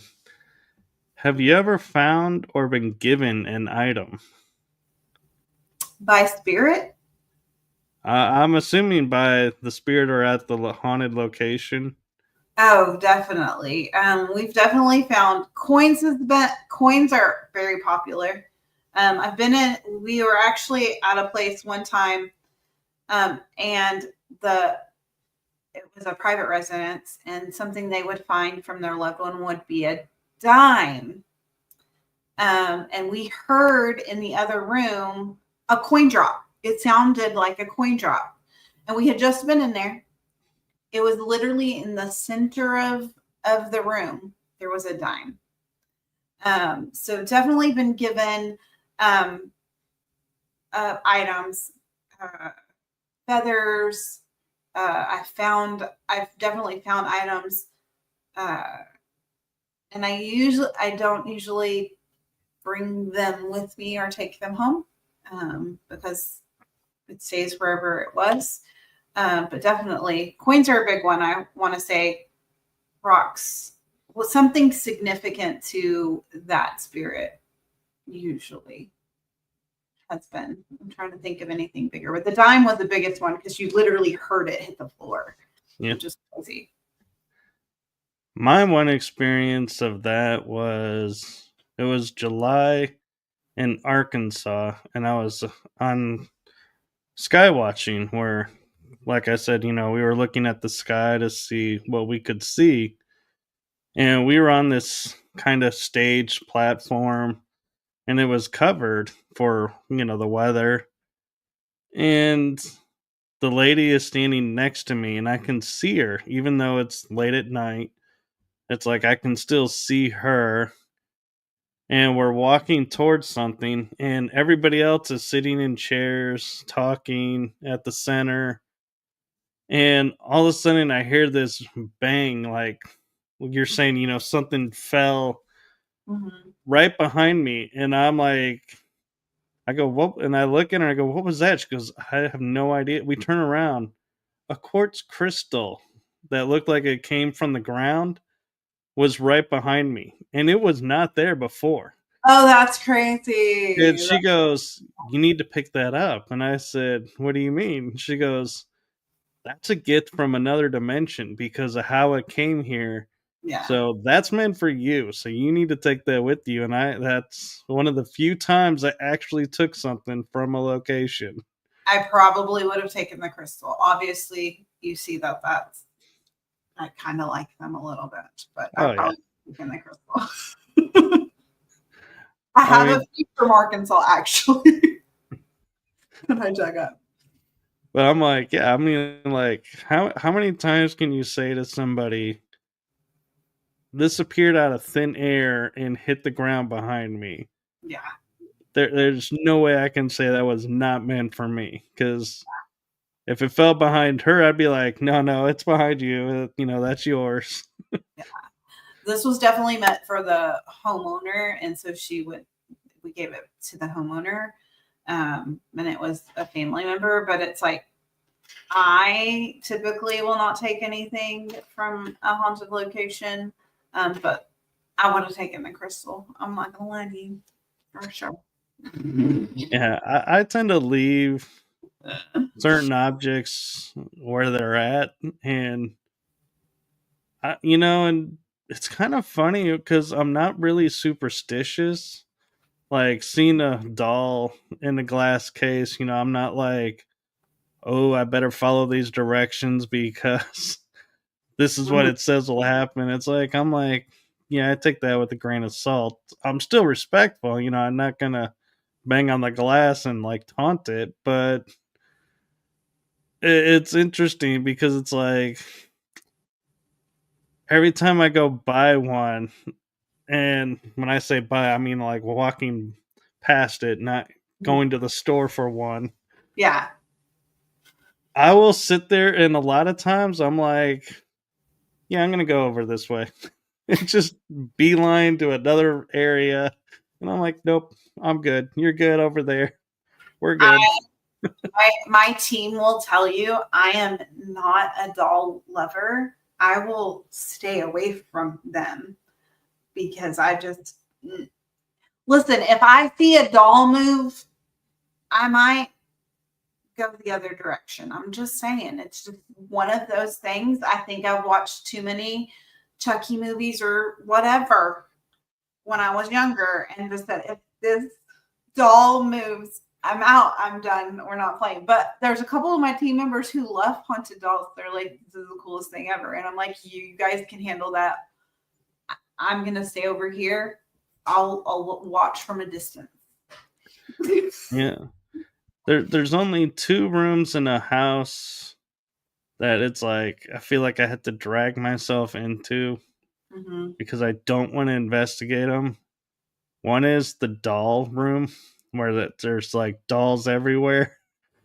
Have you ever found or been given an item? By spirit? I'm assuming by the spirit or at the haunted location. Oh, definitely. We've definitely found coins. Coins are very popular. I've been in. We were actually at a place one time, and the it was a private residence, and something they would find from their loved one would be a dime. And we heard in the other room a coin drop. It sounded like a coin drop, and we had just been in there. It was literally in the center of the room. There was a dime. So definitely been given um, items, uh, feathers. I've definitely found items, uh, and I don't usually bring them with me or take them home because it stays wherever it was. But definitely, coins are a big one. I want to say rocks well something significant to that spirit usually has been. I'm trying to think of anything bigger, but the dime was the biggest one because you literally heard it hit the floor, Yeah. which is crazy. My one experience of that was it was July in Arkansas, and I was on sky watching where, like I said, we were looking at the sky to see what we could see. And we were on this kind of stage platform, and it was covered for, the weather. And the lady is standing next to me, and I can see her, even though it's late at night. It's like I can still see her. And we're walking towards something, and everybody else is sitting in chairs, talking at the center. And all of a sudden, I hear this bang, like you're saying, something fell Mhm. right behind me, and I'm like, I go, what? And I look at her, I go, what was that? She goes, I have no idea. We turn around, a quartz crystal that looked like it came from the ground was right behind me, and it was not there before. Oh, that's And crazy. she goes, you need to pick that up. And I said, what do you mean? She goes, that's a gift from another dimension because of how it came here. Yeah. So that's meant for you. So you need to take that with you. And that's one of the few times I actually took something from a location. I probably would have taken the crystal. Obviously, you see I kind of like them a little bit, but I Oh yeah. probably would have taken the crystal. I I have a mean, few from Arkansas actually. Can I check up? but I'm like, yeah, I mean, like, how many times can you say to somebody, this appeared out of thin air and hit the ground behind me? Yeah. There's no way I can say that was not meant for me, because if it fell behind her, I'd be like, no, no, it's behind you. That's yours. Yeah. This was definitely meant for the homeowner, and so we gave it to the homeowner, and it was a family member. But it's like I typically will not take anything from a haunted location, but I would have taken the crystal. I'm not gonna lie to you, for sure. Yeah, I tend to leave certain objects where they're at, and and it's kind of funny because I'm not really superstitious. Like seeing a doll in a glass case, I'm not like, oh, I better follow these directions because this is what Mhm. it says will happen. It's like, I'm like, yeah, I take that with a grain of salt. I'm still respectful, I'm not gonna bang on the glass and like taunt it, but it's interesting because it's like every time I go buy one, and when I say buy, I mean like walking past it, not going to the store for one. Yeah. I will sit there, and a lot of times I'm like, yeah, I'm gonna go over this way. It's just beeline to another area, and I'm like, nope, I'm good. You're good over there. We're good. My team will tell you I am not a doll lover. I will stay away from them because I just listen. If I see a doll move, I might go the other direction. I'm just saying, it's just one of those things. I think I've watched too many Chucky movies or whatever when I was younger, and just that if this doll moves, I'm out. I'm done. We're not playing. But there's a couple of my team members who love haunted dolls. They're like, this is the coolest thing ever. And I'm like, you guys can handle that. I'm gonna stay over here. I'll watch from a distance. Yeah. There's only 2 rooms in a house that it's like I feel like I had to drag myself into Mm-hmm. because I don't want to investigate them. One is the doll room where there's like dolls everywhere.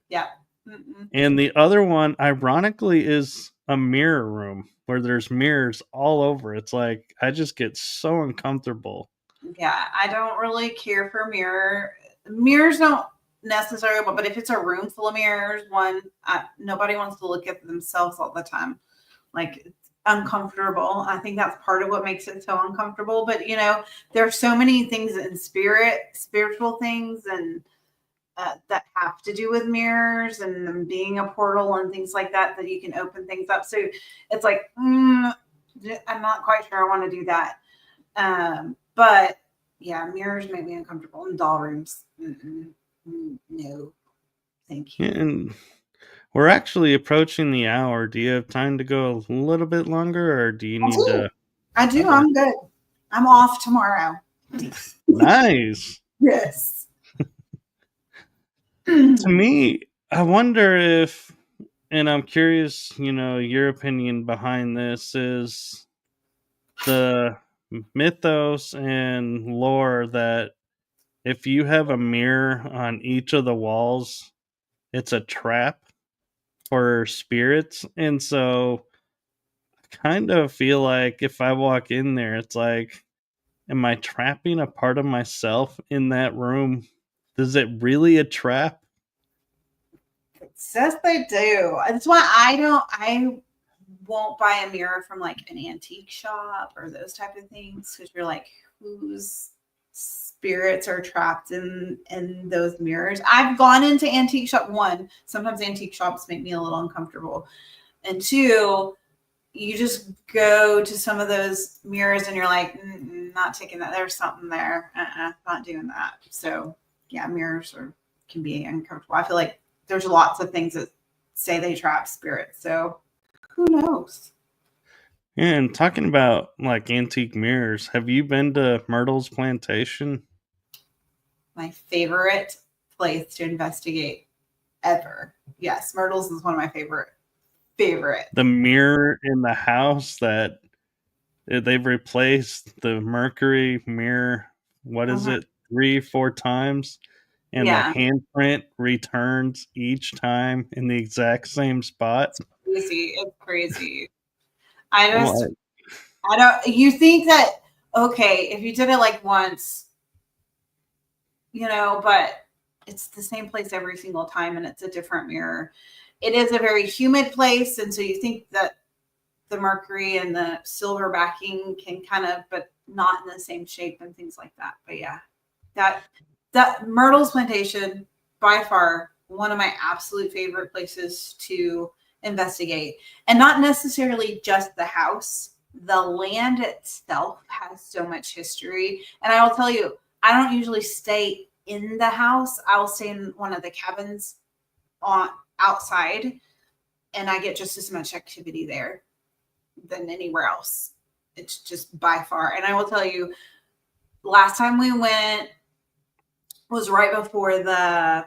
Yeah. Mm-mm. And the other one, ironically, is a mirror room where there's mirrors all over. It's like I just get so uncomfortable. Yeah, I don't really care for mirrors. Don't necessarily, but if it's a room full of mirrors, nobody wants to look at themselves all the time. Like it's uncomfortable. I think that's part of what makes it so uncomfortable. But there's so many things in spiritual things, and that have to do with mirrors and them being a portal and things like that you can open things up. So it's like I'm not quite sure I want to do that. But yeah, mirrors make me uncomfortable in doll rooms. No, thank you. And we're actually approaching the hour. Do you have time to go a little bit longer, or do you I need do. to? I do. Okay. I'm good. I'm off tomorrow. Nice. Yes. To me, I wonder if, and I'm curious, your opinion behind this is the mythos and lore that if you have a mirror on each of the walls, it's a trap for spirits. And so kind of feel like if I walk in there, it's like, am I trapping a part of myself in that room? Is it really a trap? It says they do. That's why I won't buy a mirror from like an antique shop or those type of things, because you're like, whose spirits are trapped in those mirrors? I've gone into antique shop. One, sometimes antique shops make me a little uncomfortable, and two, you just go to some of those mirrors and you're like, not taking that. There's something there. Not doing that. So yeah, can be uncomfortable. I feel like there's lots of things that say they trap spirits. So who knows? And talking about like antique mirrors, have you been to Myrtle's Plantation? My favorite place to investigate ever. Yes, Myrtle's is one of my favorite. The mirror in the house that they've replaced the mercury mirror, what is Mhm. it, 3, 4 times? And the Yeah, handprint returns each time in the exact same spot. crazy. It's crazy. I I'm just like, I don't. You think that okay if you did it like once, but it's the same place every single time and it's a different mirror. It is a very humid place, and so you think that the mercury and the silver backing can kind of, but not in the same shape and things like that. But yeah, that that Myrtle's Plantation, by far one of my absolute favorite places to investigate, and not necessarily just the house. The land itself has so much history, and I will tell you, I don't usually stay in the house. I will stay in one of the cabins on outside, and I get just as much activity there than anywhere else. It's just by far. And I will tell you, last time we went was right before the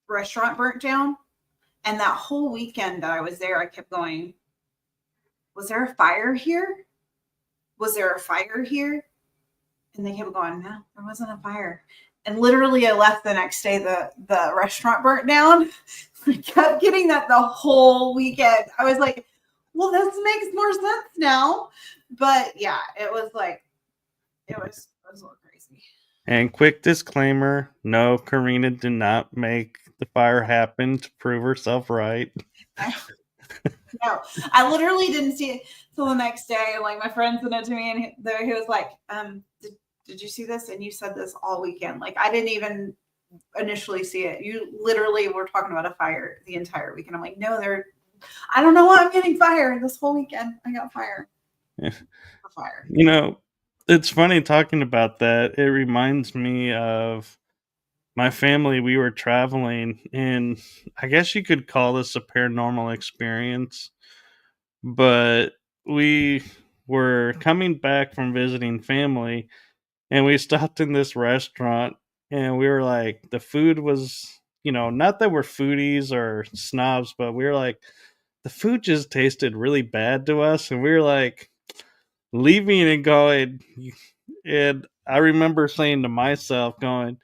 restaurant burnt down. And that whole weekend that I was there, I kept going, was there a fire here? Was there a fire here? And they kept going, no, there wasn't a fire. And literally I left the next day, the restaurant burnt down. I kept getting that the whole weekend. I was like, well, this makes more sense now. But yeah, it was a little crazy. and quick disclaimer, no, Karina did not make the fire happen to prove herself right. I no, I literally didn't see it till the next day. Like my friend sent it to me, and he was like, did you see this? And you said this all weekend. Like I didn't even initially see it. You literally were talking about a fire the entire weekend. I'm like, no, I don't know why I'm getting fire this whole weekend. I got fire. Fire. You know, it's funny talking about that. It reminds me of my family. We were traveling, and I guess you could call this a paranormal experience, but we were coming back from visiting family, and we stopped in this restaurant, and we were like, the food was, not that we're foodies or snobs, but we were like, the food just tasted really bad to us, and we were like, leaving and going, and I remember saying to myself, going,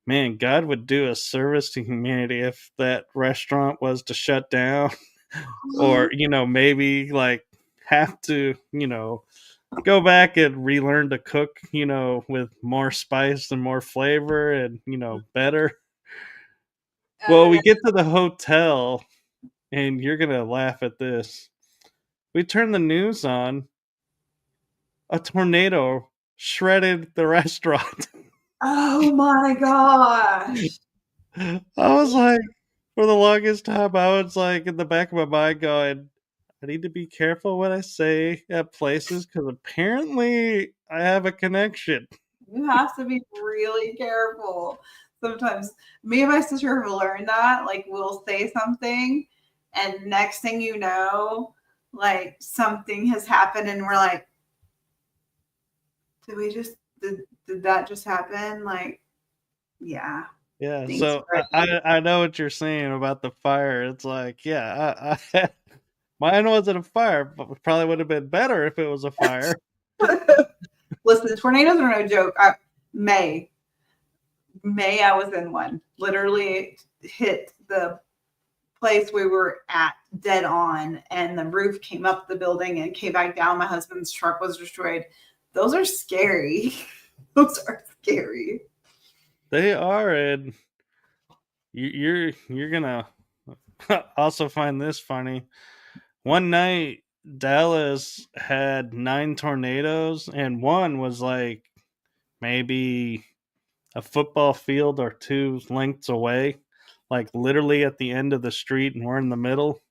man, God would do a service to humanity if that restaurant was to shut down, or, maybe like have to, go back and relearn to cook, with more spice and more flavor and, better. Oh Well, yeah. we get to the hotel, and you're going to laugh at this. We turn the news on, a tornado shredded the restaurant. Oh my gosh. I was like, for the longest time, I was like in the back of my mind going, I need to be careful what I say at places because apparently I have a connection. You have to be really careful. Sometimes me and my sister have learned that. Like we'll say something, and next thing you know, like something has happened, and we're like, did that just happen? Like, yeah, Yeah, things so I know what you're saying about the fire. It's like, yeah, mine wasn't a fire, but it probably would have been better if it was a fire. Listen, tornadoes are no joke. May May I was in one. Literally hit the place we were at dead on, and the roof came up the building and came back down. My husband's truck was destroyed. Those are scary. Those are scary. They are, and you're gonna also find this funny. One night, Dallas had 9 tornadoes, and one was like maybe a football field or two lengths away, like literally at the end of the street, and we're in the middle.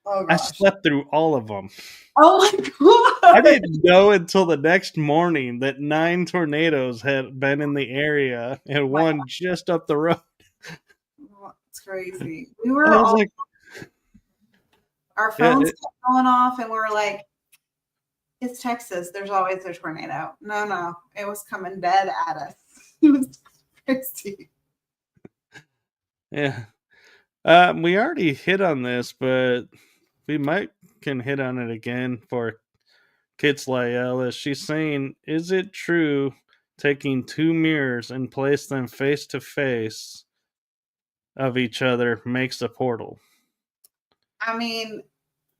Oh I gosh. slept through all of them. Oh my I god. didn't know until the next morning that 9 tornadoes had been in the area and My one just up the road. god. It's crazy. I was like, Our yeah, phones kept going off, and we were like, it's Texas. There's always a tornado. No, it was coming dead at us. It was crazy. yeah. We already hit on this, but we might can hit on it again for Kids Lael. She's saying, is it true taking 2 mirrors and place them face to face of each other makes a portal? I mean,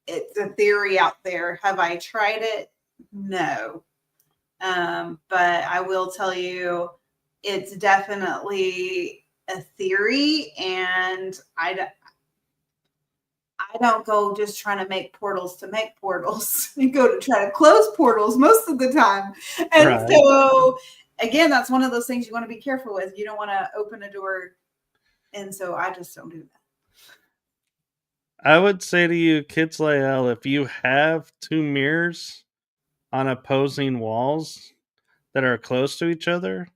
it's a theory out there. Have I tried it? No. But I will tell you, it's definitely a theory, and I don't go just trying to make portals to make portals. I go to try to close portals most of the time. And Right. so, again, that's one of those things you want to be careful with. You don't want to open a door. And so I just don't do that. I would say to you, Kids Lael, if you have 2 mirrors on opposing walls that are close to each other,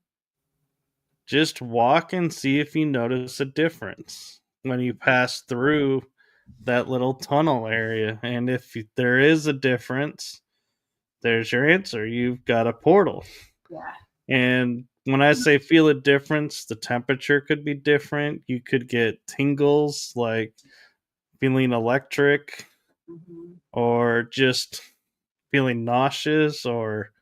just walk and see if you notice a difference when you pass through that little tunnel area. And if there is a difference, there's your answer. You've got a portal. Yeah. And when I say feel a difference, the temperature could be different. You could get tingles, like feeling electric, Mm-hmm. or just feeling nauseous, or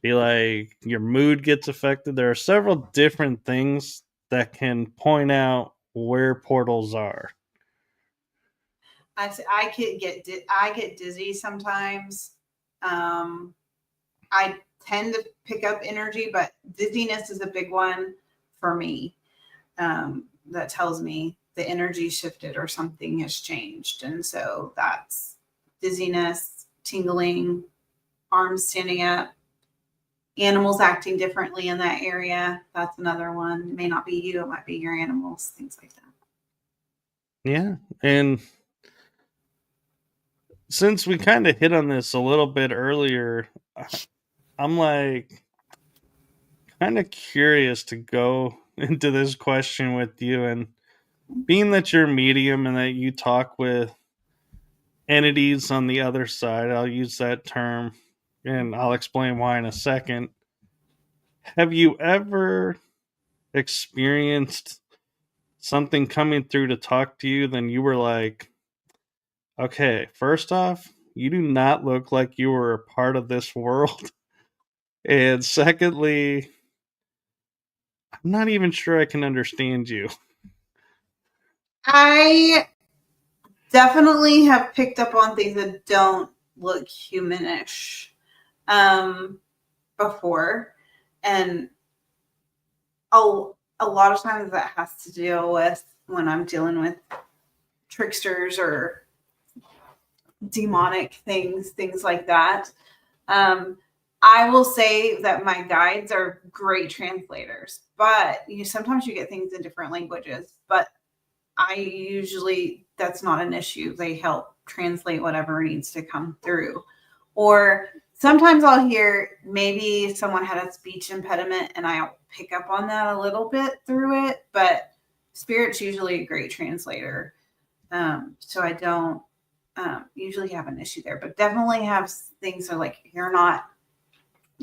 be like your mood gets affected. There are several different things that can point out where portals are. I get dizzy sometimes. I tend to pick up energy, but dizziness is a big one for me. That tells me the energy shifted or something has changed, and so that's dizziness, tingling, arms standing up, animals acting differently in that area. That's another one. It may not be you; it might be your animals. Things like that. Yeah. And since we kind of hit on this a little bit earlier, I'm like kind of curious to go into this question with you. And being that you're a medium and that you talk with entities on the other side, I'll use that term and I'll explain why in a second. Have you ever experienced something coming through to talk to you, then you were like, okay, first off, you do not look like you were a part of this world. And secondly, I'm not even sure I can understand you. I definitely have picked up on things that don't look humanish before, and a lot of times that has to deal with when I'm dealing with tricksters or demonic things like that. Um, I will say that my guides are great translators, but sometimes you get things in different languages. But I usually that's not an issue. They help translate whatever needs to come through. Or sometimes I'll hear maybe someone had a speech impediment and I'll pick up on that a little bit through it, but Spirit's usually a great translator. So I don't usually have an issue there, but definitely have things that are like, you're not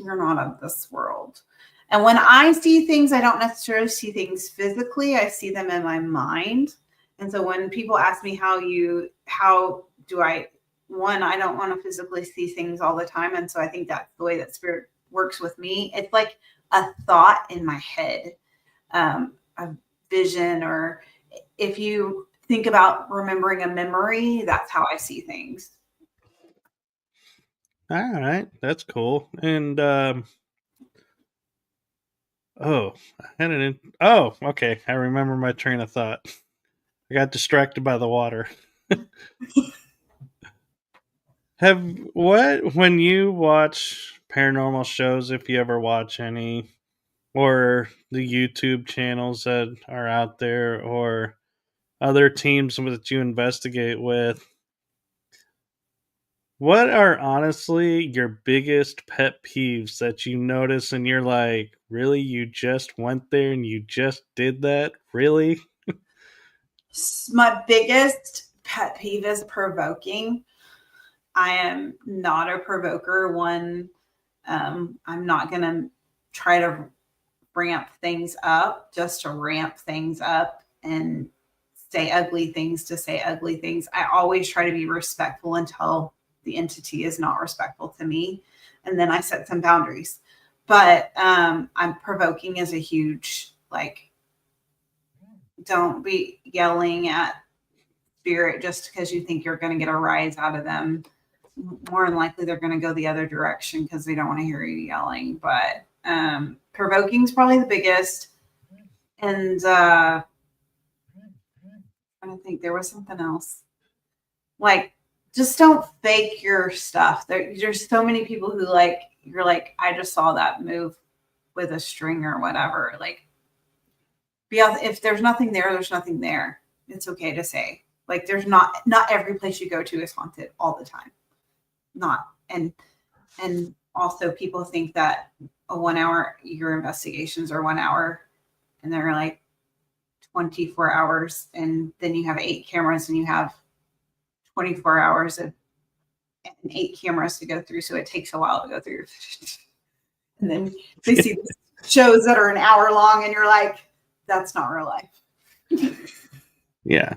of this world. And when I see things, I don't necessarily see things physically. I see them in my mind. And so when people ask me how do I, I don't want to physically see things all the time. And so I think that's the way that Spirit works with me. It's like a thought in my head, a vision, or if you think about remembering a memory, that's how I see things. All right, that's cool. And oh, I had it in. Oh, okay. I remember my train of thought. I got distracted by the water. Have what when you watch paranormal shows, if you ever watch any, or the YouTube channels that are out there, or other teams that you investigate with, what are honestly your biggest pet peeves that you notice and you're like, really? You just went there and you just did that? Really? My biggest pet peeve is provoking. I am not a provoker. I'm not going to try to ramp things up just to ramp things up and say ugly things to say ugly things. I always try to be respectful until the entity is not respectful to me. And then I set some boundaries. But I'm provoking is a huge, like, don't be yelling at spirit just because you think you're going to get a rise out of them. More than likely, they're going to go the other direction because they don't want to hear you yelling. But provoking is probably the biggest. And I don't think there was something else. Like, just don't fake your stuff. There's so many people who like you're like, I just saw that move with a string or whatever. Like, if there's nothing there, there's nothing there. It's okay to say. Like, there's not every place you go to is haunted all the time. Not and also people think that a 1 hour your investigations are 1 hour and they're like 24 hours and then you have 8 cameras and you have 24 hours of and 8 cameras to go through, so it takes a while to go through. And then they see shows that are an hour long and you're like, that's not real life. Yeah.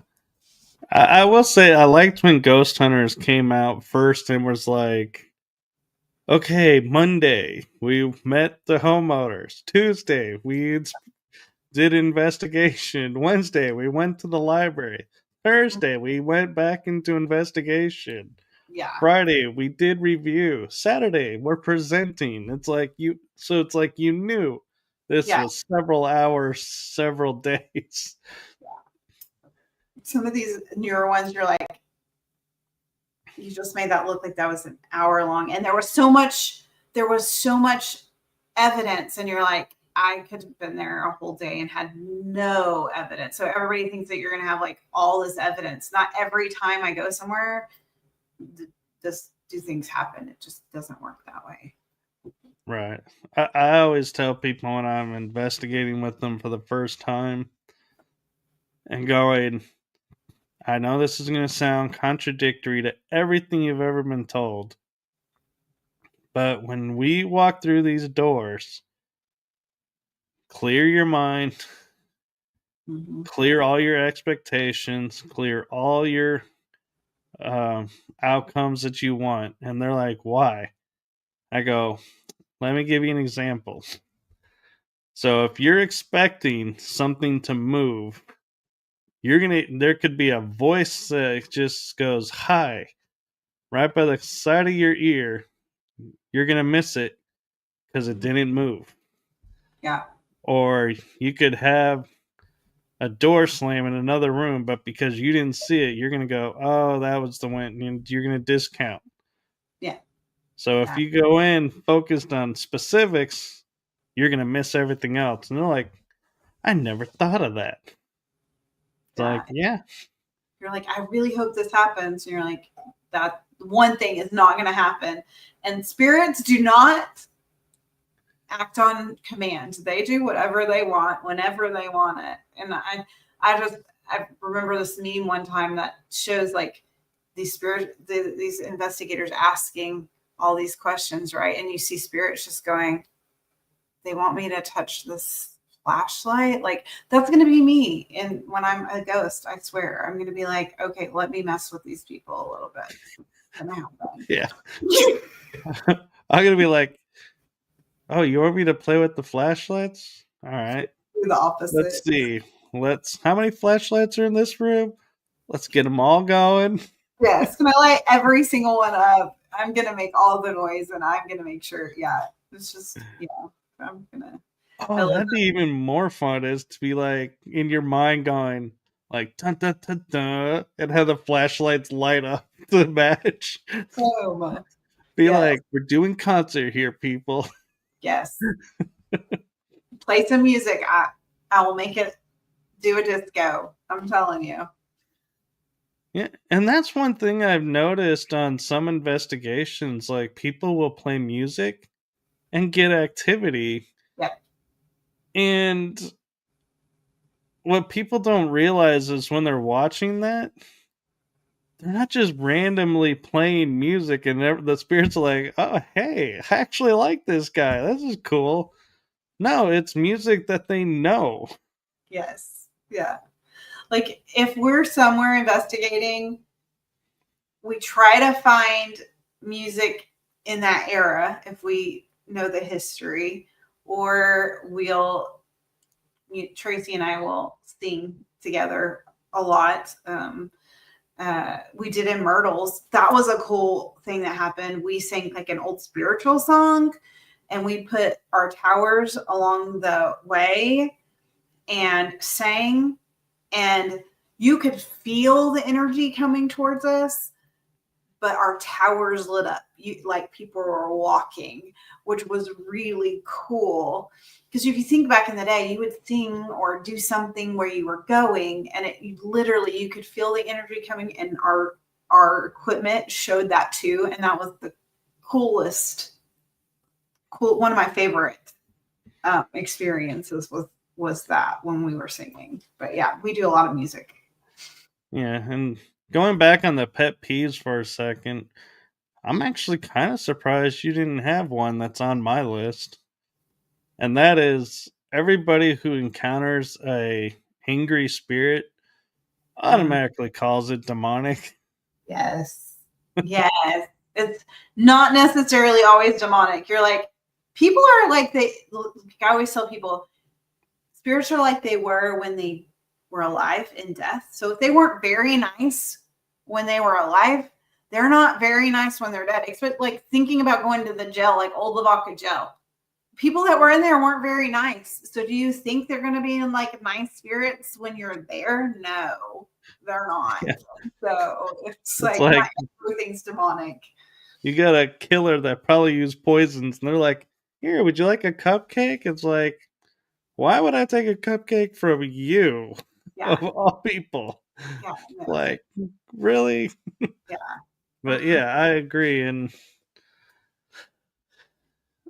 I will say I liked when Ghost Hunters came out first and was like, okay, Monday we met the homeowners. Tuesday we did investigation. Wednesday we went to the library. Thursday we went back into investigation. Yeah. Friday we did review. Saturday we're presenting. It's like you knew this Yeah. was several hours, several days. Some of these newer ones, you're like, you just made that look like that was an hour long. And there was so much evidence. And you're like, I could have been there a whole day and had no evidence. So everybody thinks that you're going to have like all this evidence. Not every time I go somewhere, do things happen. It just doesn't work that way. Right. I always tell people when I'm investigating with them for the first time and going, I know this is going to sound contradictory to everything you've ever been told, but when we walk through these doors, clear your mind, clear all your expectations, clear all your outcomes that you want. And they're like, why? I go, let me give you an example. So if you're expecting something to move, there could be a voice that just goes hi right by the side of your ear. You're gonna miss it because it didn't move. Yeah. Or you could have a door slam in another room, but because you didn't see it, you're gonna go, oh, that was the one, and you're gonna discount. Yeah. So if you go in focused on specifics, you're gonna miss everything else. And they're like, I never thought of that. It's like, yeah. You're like, I really hope this happens. And you're like, that one thing is not going to happen. And spirits do not act on command. They do whatever they want, whenever they want it. And I remember this meme one time that shows like these investigators asking all these questions, right? And you see spirits just going, they want me to touch this flashlight. Like, that's going to be me. And when I'm a ghost, I swear, I'm going to be like, okay, let me mess with these people a little bit. Yeah. I'm going to be like, oh, you want me to play with the flashlights? All right. Do the opposite. Let's see. How many flashlights are in this room? Let's get them all going. Yes, can I light every single one up? I'm gonna make all the noise, and I'm gonna make sure. Yeah, it's just I'm gonna. I Oh, love that'd be even more fun is to be like in your mind going like dun dun dun dun and have the flashlights light up the match. home. Be Yes, like, we're doing concert here, people. yes. Play some music. I will make it do a disco. I'm telling you. Yeah, and that's one thing I've noticed on some investigations. Like people will play music and get activity, Yep. and what people don't realize is when they're watching that, they're not just randomly playing music, and the spirits are like, "Oh, hey, I actually like this guy. This is cool." No, it's music that they know. Yes. Yeah. Like if we're somewhere investigating, we try to find music in that era if we know the history, or Tracy and I will sing together a lot. We did in Myrtles. That was a cool thing that happened. We sang like an old spiritual song, and we put our towers along the way and sang, and you could feel the energy coming towards us, but our towers lit up. Like people were walking, which was really cool. Because if you think back in the day, you would sing or do something where you were going, and you could feel the energy coming, and our equipment showed that too, and that was the coolest, one of my favorite experiences was that when we were singing. But yeah, we do a lot of music. Yeah, and going back on the pet peeves for a second, I'm actually kind of surprised you didn't have one that's on my list. And that is everybody who encounters a angry spirit Mhm. automatically calls it demonic. Yes. Yes. It's not necessarily always demonic. You're like, people are like I always tell people, spirits are like they were when they were alive in death. So if they weren't very nice when they were alive, they're not very nice when they're dead. Except like thinking about going to the jail, like old Lavaca jail. People that were in there weren't very nice. So do you think they're going to be in like nice spirits when you're there? No, they're not. Yeah, So it's it's like not like everything's demonic. you got a killer that probably used poisons, and they're like, "Here, would you like a cupcake?" It's like, why would I take a cupcake from you Yeah, of all people? yeah, no, Like, really? yeah. But yeah, I agree. And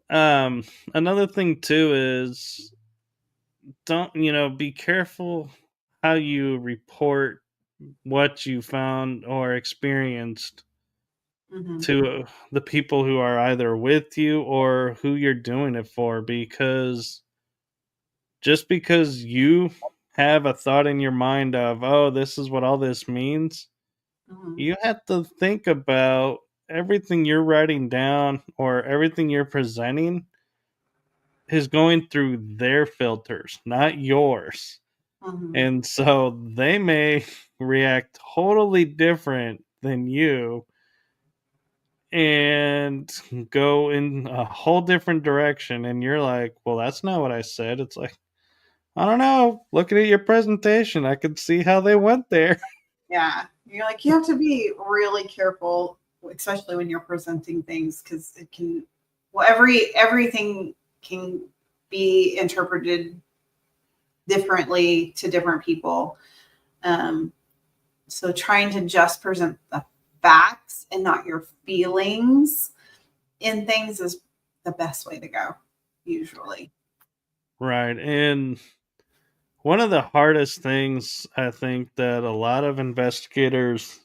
um, another thing too is don't be careful how you report what you found or experienced Mm-hmm, to the people who are either with you or who you're doing it for, because just because you have a thought in your mind of, oh, this is what all this means, mm-hmm, you have to think about everything you're writing down or everything you're presenting is going through their filters, not yours. mm-hmm. And so they may react totally different than you and go in a whole different direction. And you're like, well, that's not what I said. It's like, I don't know. Looking at your presentation, I could see how they went there. Yeah, you're like you have to be really careful, especially when you're presenting things, because it can. Well, everything can be interpreted differently to different people. Um, so trying to just present the facts and not your feelings in things is the best way to go, usually. Right. And one of the hardest things I think that a lot of investigators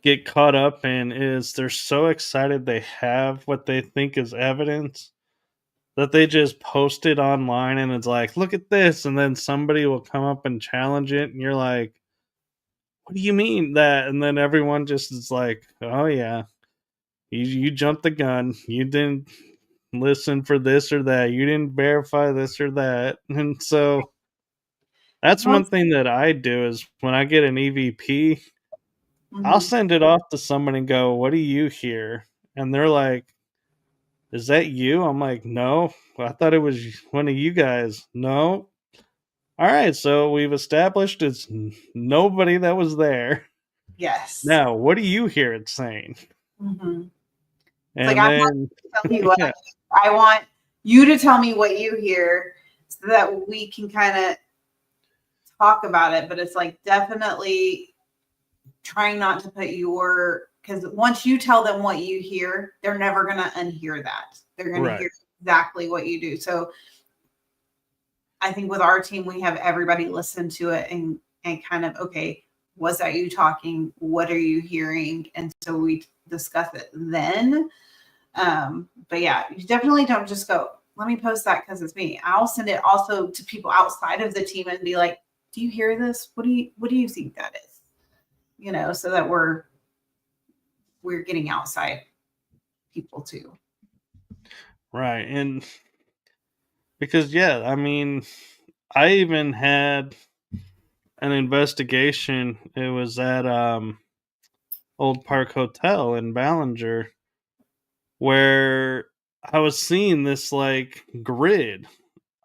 get caught up in is they're so excited they have what they think is evidence that they just post it online, and it's like, look at this. And then somebody will come up and challenge it. And you're like, what do you mean that? And then everyone just is like, oh, yeah, you jumped the gun. You didn't listen for this or that. You didn't verify this or that. And so, That's one Once, thing that I do is when I get an EVP, I'll mhm, send it off to someone and go, "What do you hear?" And they're like, "Is that you?" I'm like, "No, I thought it was one of you guys." No. All right, so we've established it's nobody that was there. yes. Now, what do you hear it saying? Mhm. It's like And I'm not then, gonna tell you what yeah, I want you to tell me what you hear so that we can kind of talk about it. But it's like definitely trying not to put your because once you tell them what you hear, they're never gonna unhear that. They're gonna right, hear exactly what you do. So I think with our team, we have everybody listen to it and kind of okay, was that you talking? What are you hearing? And so we discuss it then. But yeah, you definitely don't just go, let me post that because it's me. I'll send it also to people outside of the team and be like, do you hear this? What do you think that is? So that we're getting outside people too. right. And because, yeah, I mean, I even had an investigation. It was at Old Park Hotel in Ballinger where I was seeing this like grid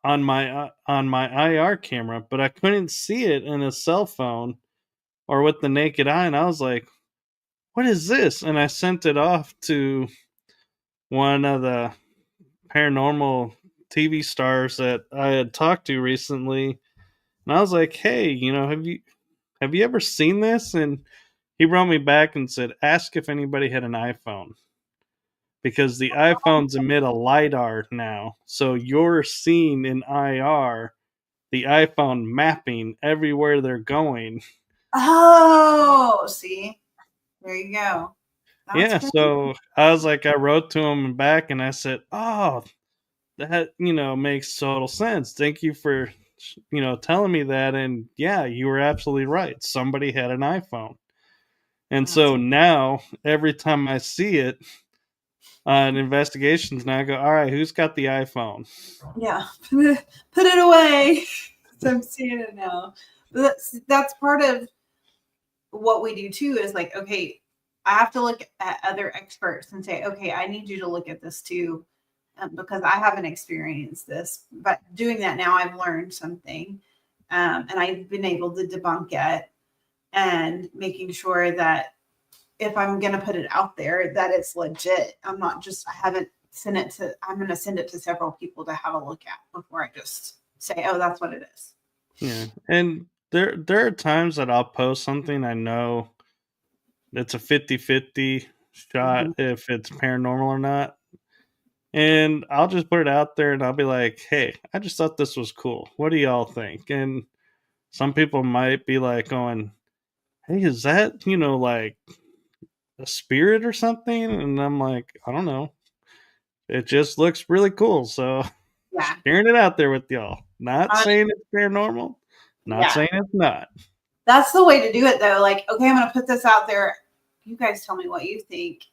on my IR camera, but I couldn't see it in a cell phone or with the naked eye, and I was like, "What is this?" And I sent it off to one of the paranormal TV stars that I had talked to recently, and I was like, "Hey, have you ever seen this?" And he brought me back and said, "Ask if anybody had an iPhone." Because the iPhones emit a LiDAR now. So you're seeing in IR the iPhone mapping everywhere they're going. Oh, see, there you go. That's Yeah, crazy. so I was like, I wrote to him back and I said, "Oh, that, makes total sense. Thank you for, telling me that. And yeah, you were absolutely right. Somebody had an iPhone." And That's so now every time I see it on investigations, now I go, "All right, who's got the iPhone?" yeah. Put it away. So I'm seeing it now. But that's part of what we do too is like, okay, I have to look at other experts and say, okay, I need you to look at this too, because I haven't experienced this. But doing that now, I've learned something, and I've been able to debunk it and making sure that if I'm going to put it out there, that it's legit. I haven't sent it to, I'm going to send it to several people to have a look at before I just say, oh, that's what it is. Yeah. And there are times that I'll post something I know it's a 50-50 shot Mhm. if it's paranormal or not. And I'll just put it out there and I'll be like, "Hey, I just thought this was cool. What do y'all think?" And some people might be like going, "Hey, is that, like a spirit or something?" And I'm like, "I don't know. It just looks really cool." So Yeah. sharing it out there with y'all. Not Uh, saying it's paranormal, not yeah. saying it's not. That's the way to do it though. Like, okay, I'm going to put this out there. You guys tell me what you think.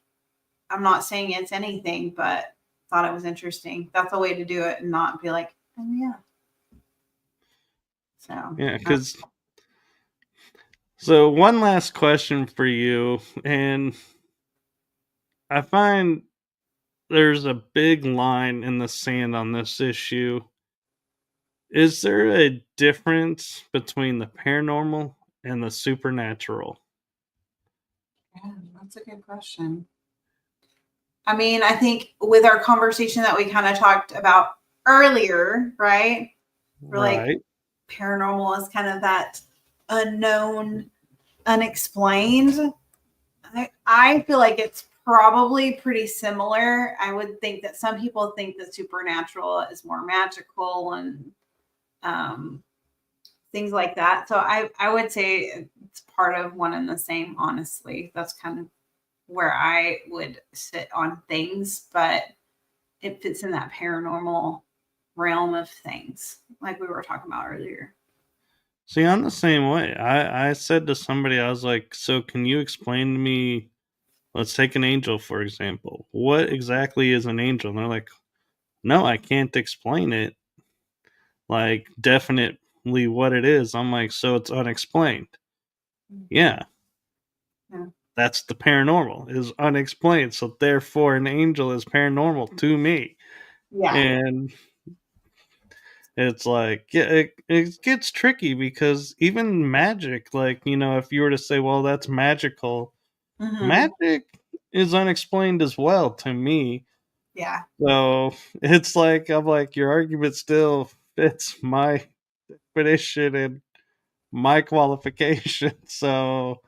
I'm not saying it's anything, but thought it was interesting. That's a way to do it and not be like, oh yeah. So, Yeah, because so one last question for you, and I find there's a big line in the sand on this issue. Is there a difference between the paranormal and the supernatural? yeah, that's a good question. I mean, I think with our conversation that we kind of talked about earlier, right? We're like, Right. paranormal is kind of that unknown, unexplained. I feel like it's probably pretty similar. I would think that some people think that supernatural is more magical and um, things like that. So I would say it's part of one and the same, honestly. That's kind of where I would sit on things, but it fits in that paranormal realm of things, like we were talking about earlier. See, I'm the same way. I said to somebody, I was like, "So can you explain to me, let's take an angel, for example. What exactly is an angel?" And they're like, "No, I can't explain it like definite literally what it is. I'm like, so it's unexplained. Yeah, Yeah. that's the paranormal is unexplained. So therefore, an angel is paranormal to me. Yeah. And it's like, yeah, it gets tricky because even magic, like, if you were to say, well, that's magical, Hmm. magic is unexplained as well to me. Yeah. So it's like, I'm like, your argument still fits my definition and my qualification. So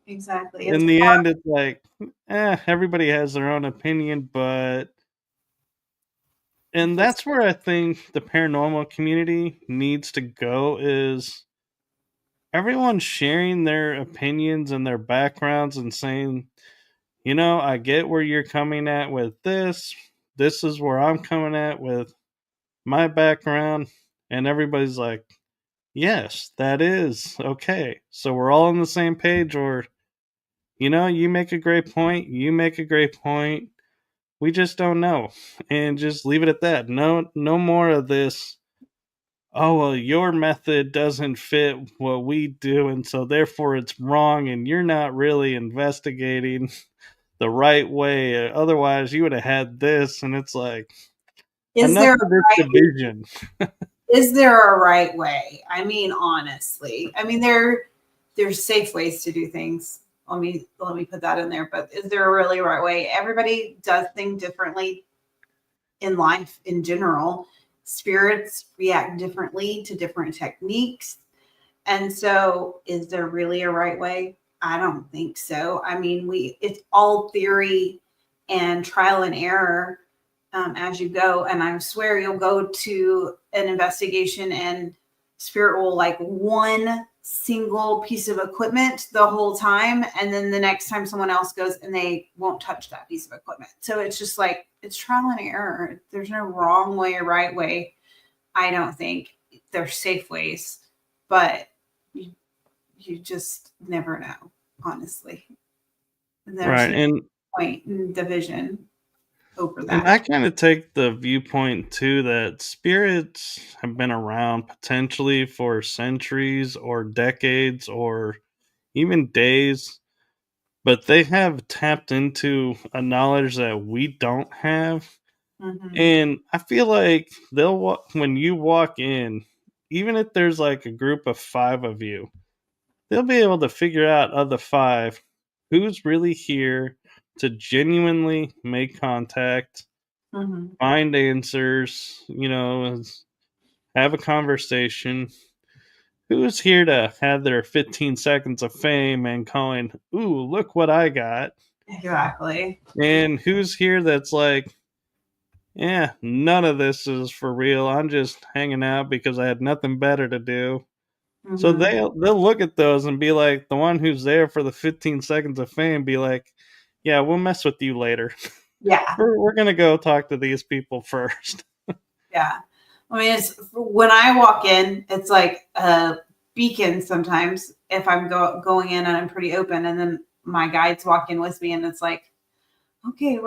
Exactly. It's in the end, it's like, everybody has their own opinion, and just that's where I think the paranormal community needs to go is everyone sharing their opinions and their backgrounds and saying, I get where you're coming at with this. This is where I'm coming at with my background. And everybody's like, yes, that is okay. So we're all on the same page, or, you make a great point. You make a great point. We just don't know. And just leave it at that. No more of this. Oh, well, your method doesn't fit what we do, and so therefore it's wrong, and you're not really investigating the right way. Otherwise, you would have had this, and it's like, is enough there of this division. is there a right way? I mean, honestly, I mean there's safe ways to do things. Let me put that in there. But is there a really right way? Everybody does things differently in life in general. Spirits react differently to different techniques. And so, is there really a right way? I don't think so. I mean, it's all theory and trial and error as you go. And I swear you'll go to an investigation and spirit will like one single piece of equipment the whole time. And then the next time someone else goes and they won't touch that piece of equipment. So it's just like, it's trial and error. There's no wrong way or right way. I don't think there's safe ways, but you, you just never know, honestly. There's Right. no And point in division over and that. I kind of take the viewpoint too that spirits have been around potentially for centuries or decades or even days, but they have tapped into a knowledge that we don't have. Hmm. And I feel like when you walk in, even if there's like a group of 5 of you, they'll be able to figure out of the 5 who's really here to genuinely make contact, Hmm. find answers, have a conversation. Who's here to have their 15 seconds of fame and going, "Ooh, look what I got." Exactly. And who's here that's like, yeah, none of this is for real. I'm just hanging out because I had nothing better to do. So Hmm. they'll look at those and be like, the one who's there for the 15 seconds of fame, be like, yeah, we'll mess with you later. Yeah. We're gonna go talk to these people first. Yeah. I mean, it's when I walk in, it's like a beacon sometimes if I'm going in and I'm pretty open, and then my guides walk in with me, and it's like, okay,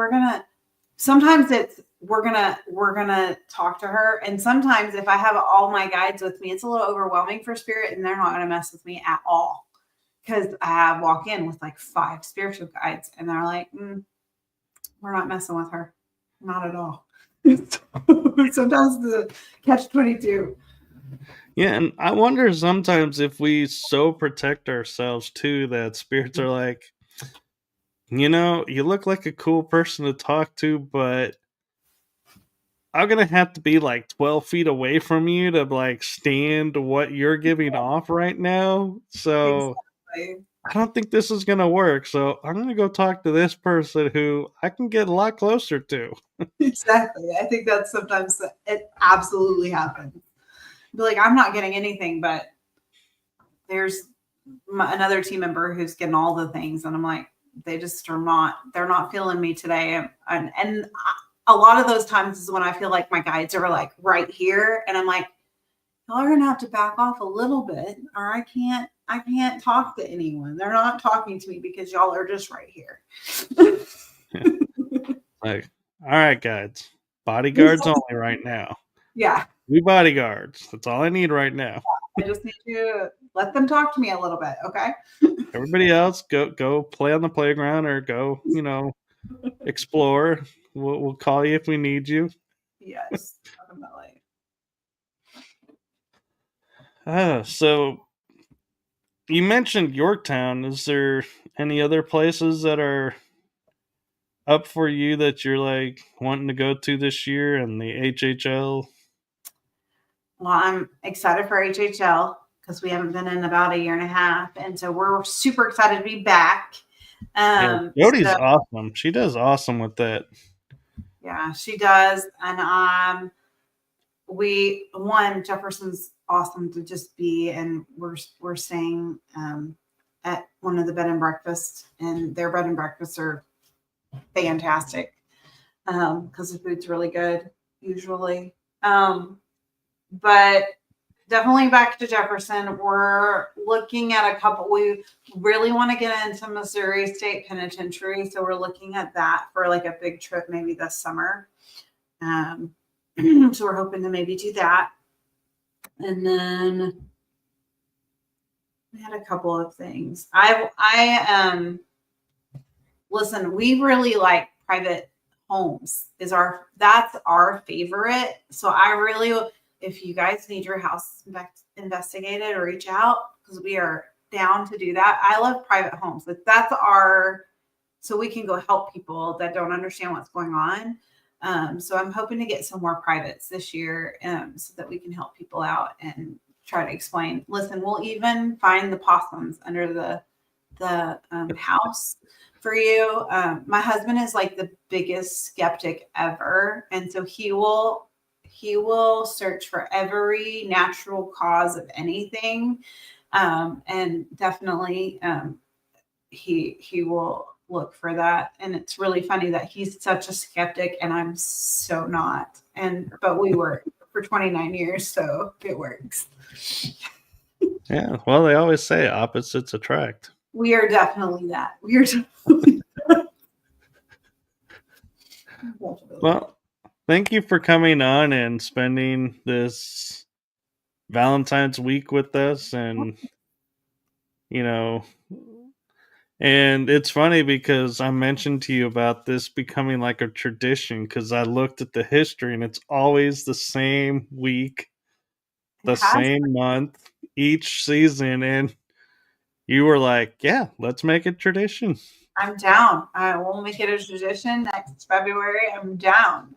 sometimes it's we're gonna talk to her, and sometimes if I have all my guides with me, it's a little overwhelming for spirit, and they're not gonna mess with me at all because I walk in with like 5 spiritual guides, and they're like, we're not messing with her, not at all. Sometimes the catch-22. Yeah, and I wonder sometimes if we so protect ourselves too that spirits are like, you look like a cool person to talk to, but I'm gonna have to be like 12 feet away from you to like stand what you're giving off right now. So Exactly. I don't think this is gonna work. So I'm gonna go talk to this person who I can get a lot closer to. Exactly. I think that's sometimes it absolutely happens. Be like, I'm not getting anything, but there's another team member who's getting all the things, and I'm like, they just are not. They're not feeling me today, and a lot of those times is when I feel like my guides are like right here, and I'm like, y'all are gonna have to back off a little bit, or I can't talk to anyone. They're not talking to me because y'all are just right here. Like, all right, guys, bodyguards only right now. Yeah. 2 bodyguards. That's all I need right now. I just need you to let them talk to me a little bit, okay? Everybody else, go play on the playground or go, explore. We'll call you if we need you. Yes, definitely. So you mentioned Yorktown. Is there any other places that are up for you that you're like wanting to go to this year and the HHL? Well, I'm excited for HHL because we haven't been in about a year and a half, and so we're super excited to be back. Yeah, So Jody's awesome. She does awesome with that. yeah, she does, and Jefferson's awesome to just be, and we're staying at one of the bed and breakfasts, and their bed and breakfasts are fantastic because the food's really good usually. But definitely back to Jefferson. We're looking at a couple. We really want to get into Missouri State Penitentiary, so we're looking at that for like a big trip maybe this summer. So we're hoping to maybe do that. And then we had a couple of things. Listen, we really like private homes that's our favorite. So I really, if you guys need your house investigated, or reach out because we are down to do that. I love private homes. That's so we can go help people that don't understand what's going on. So I'm hoping to get some more privates this year so that we can help people out and try to explain. Listen, we'll even find the possums under the house for you. My husband is like the biggest skeptic ever, and so he will search for every natural cause of anything, and definitely he will look for that. And it's really funny that he's such a skeptic and I'm so not. But we were for 29 years, so it works. Yeah, well, they always say opposites attract. We are definitely that. We are definitely Well, thank you for coming on and spending this Valentine's week with us. And, you know, and it's funny because I mentioned to you about this becoming like a tradition because I looked at the history and it's always the same week, the same month, each season. And you were like, yeah, let's make it tradition. I'm down. I will make it a tradition next February. I'm down.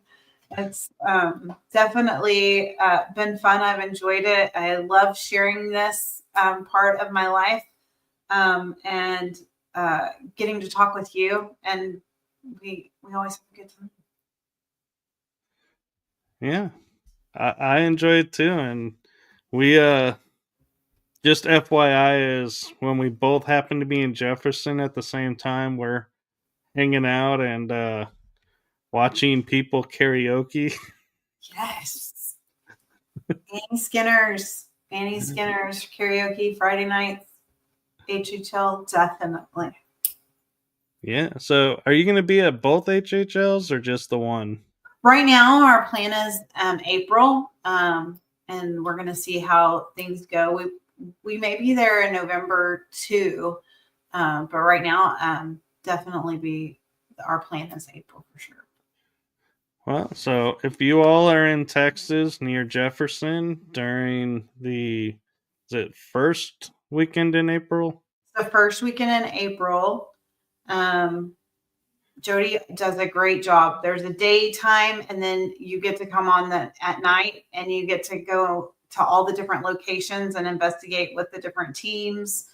It's definitely been fun. I've enjoyed it. I love sharing this part of my life and getting to talk with you. And we always have a good time. Yeah, I enjoy it too. And we, just FYI, is when we both happen to be in Jefferson at the same time, we're hanging out and watching people karaoke. Yes. Annie Skinner's karaoke Friday nights, HHL, definitely. Yeah. So, are you going to be at both HHLs or just the one? Right now, our plan is April, and we're going to see how things go. We may be there in November too, but right now, definitely be our plan is April for sure. Well, so if you all are in Texas near Jefferson during the, is it first weekend in April? The first weekend in April, Jody does a great job. There's a daytime, and then you get to come on at night, and you get to go to all the different locations and investigate with the different teams.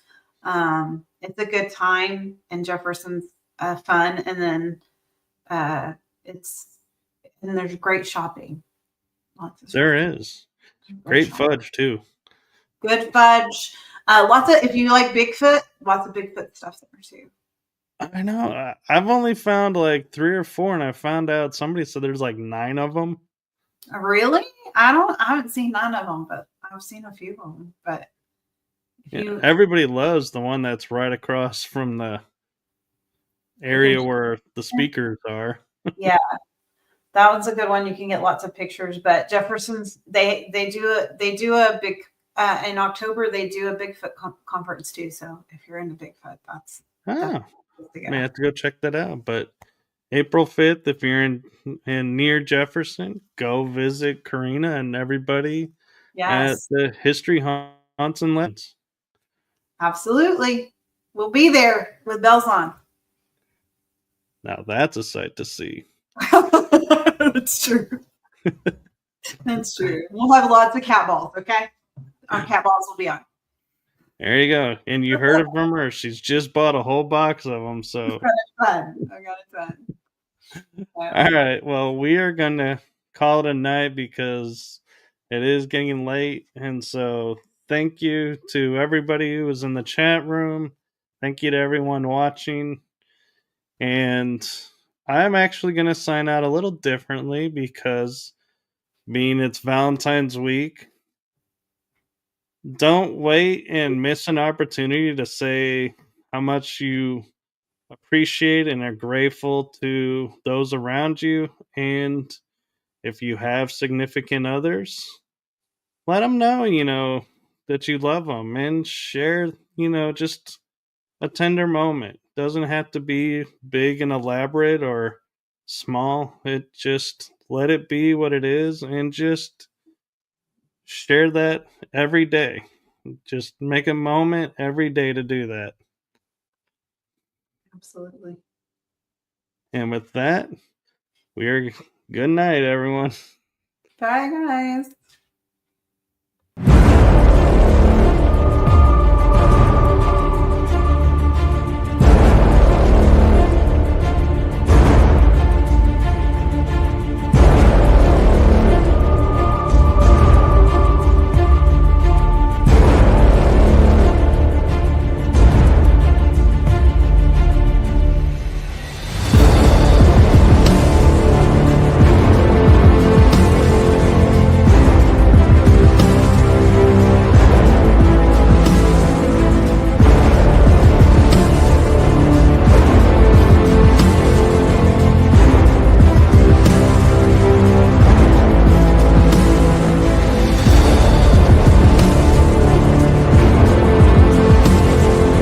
It's a good time, and Jefferson's fun, and then there's great shopping. Lots of There shopping. is. Great fudge too. Good fudge. Lots of, if you like Bigfoot, lots of Bigfoot stuff there too. I know. I've only found like 3 or 4, and I found out somebody said there's like 9 of them. Really? I haven't seen none of them, but I've seen a few of them. But Yeah, everybody loves the one that's right across from the area where the speakers are. Yeah, That one's a good one. You can get lots of pictures. But Jefferson's they do a big in October they do a Bigfoot conference too. So if you're into Bigfoot, that's Oh, definitely the may go. have to go check that out. But April 5th, if you're in near Jefferson, go visit Carina and everybody at Yes, the History Haunts and Legends. absolutely. We'll be there with bells on. Now that's a sight to see. That's true. That's true. We'll have lots of cat balls. Okay, our cat balls will be on. There you go. And you heard it from her. She's just bought a whole box of them. So, Fun. I got it done. all right. Well, we are going to call it a night because it is getting late. And so, thank you to everybody who was in the chat room. Thank you to everyone watching. And I'm actually going to sign out a little differently because being it's Valentine's week, don't wait and miss an opportunity to say how much you appreciate and are grateful to those around you. And if you have significant others, let them know, that you love them and share, just a tender moment. Doesn't have to be big and elaborate or small. It just let it be what it is and just share that every day. Just make a moment every day to do that. Absolutely. And with that, we are good night, everyone. Bye, guys.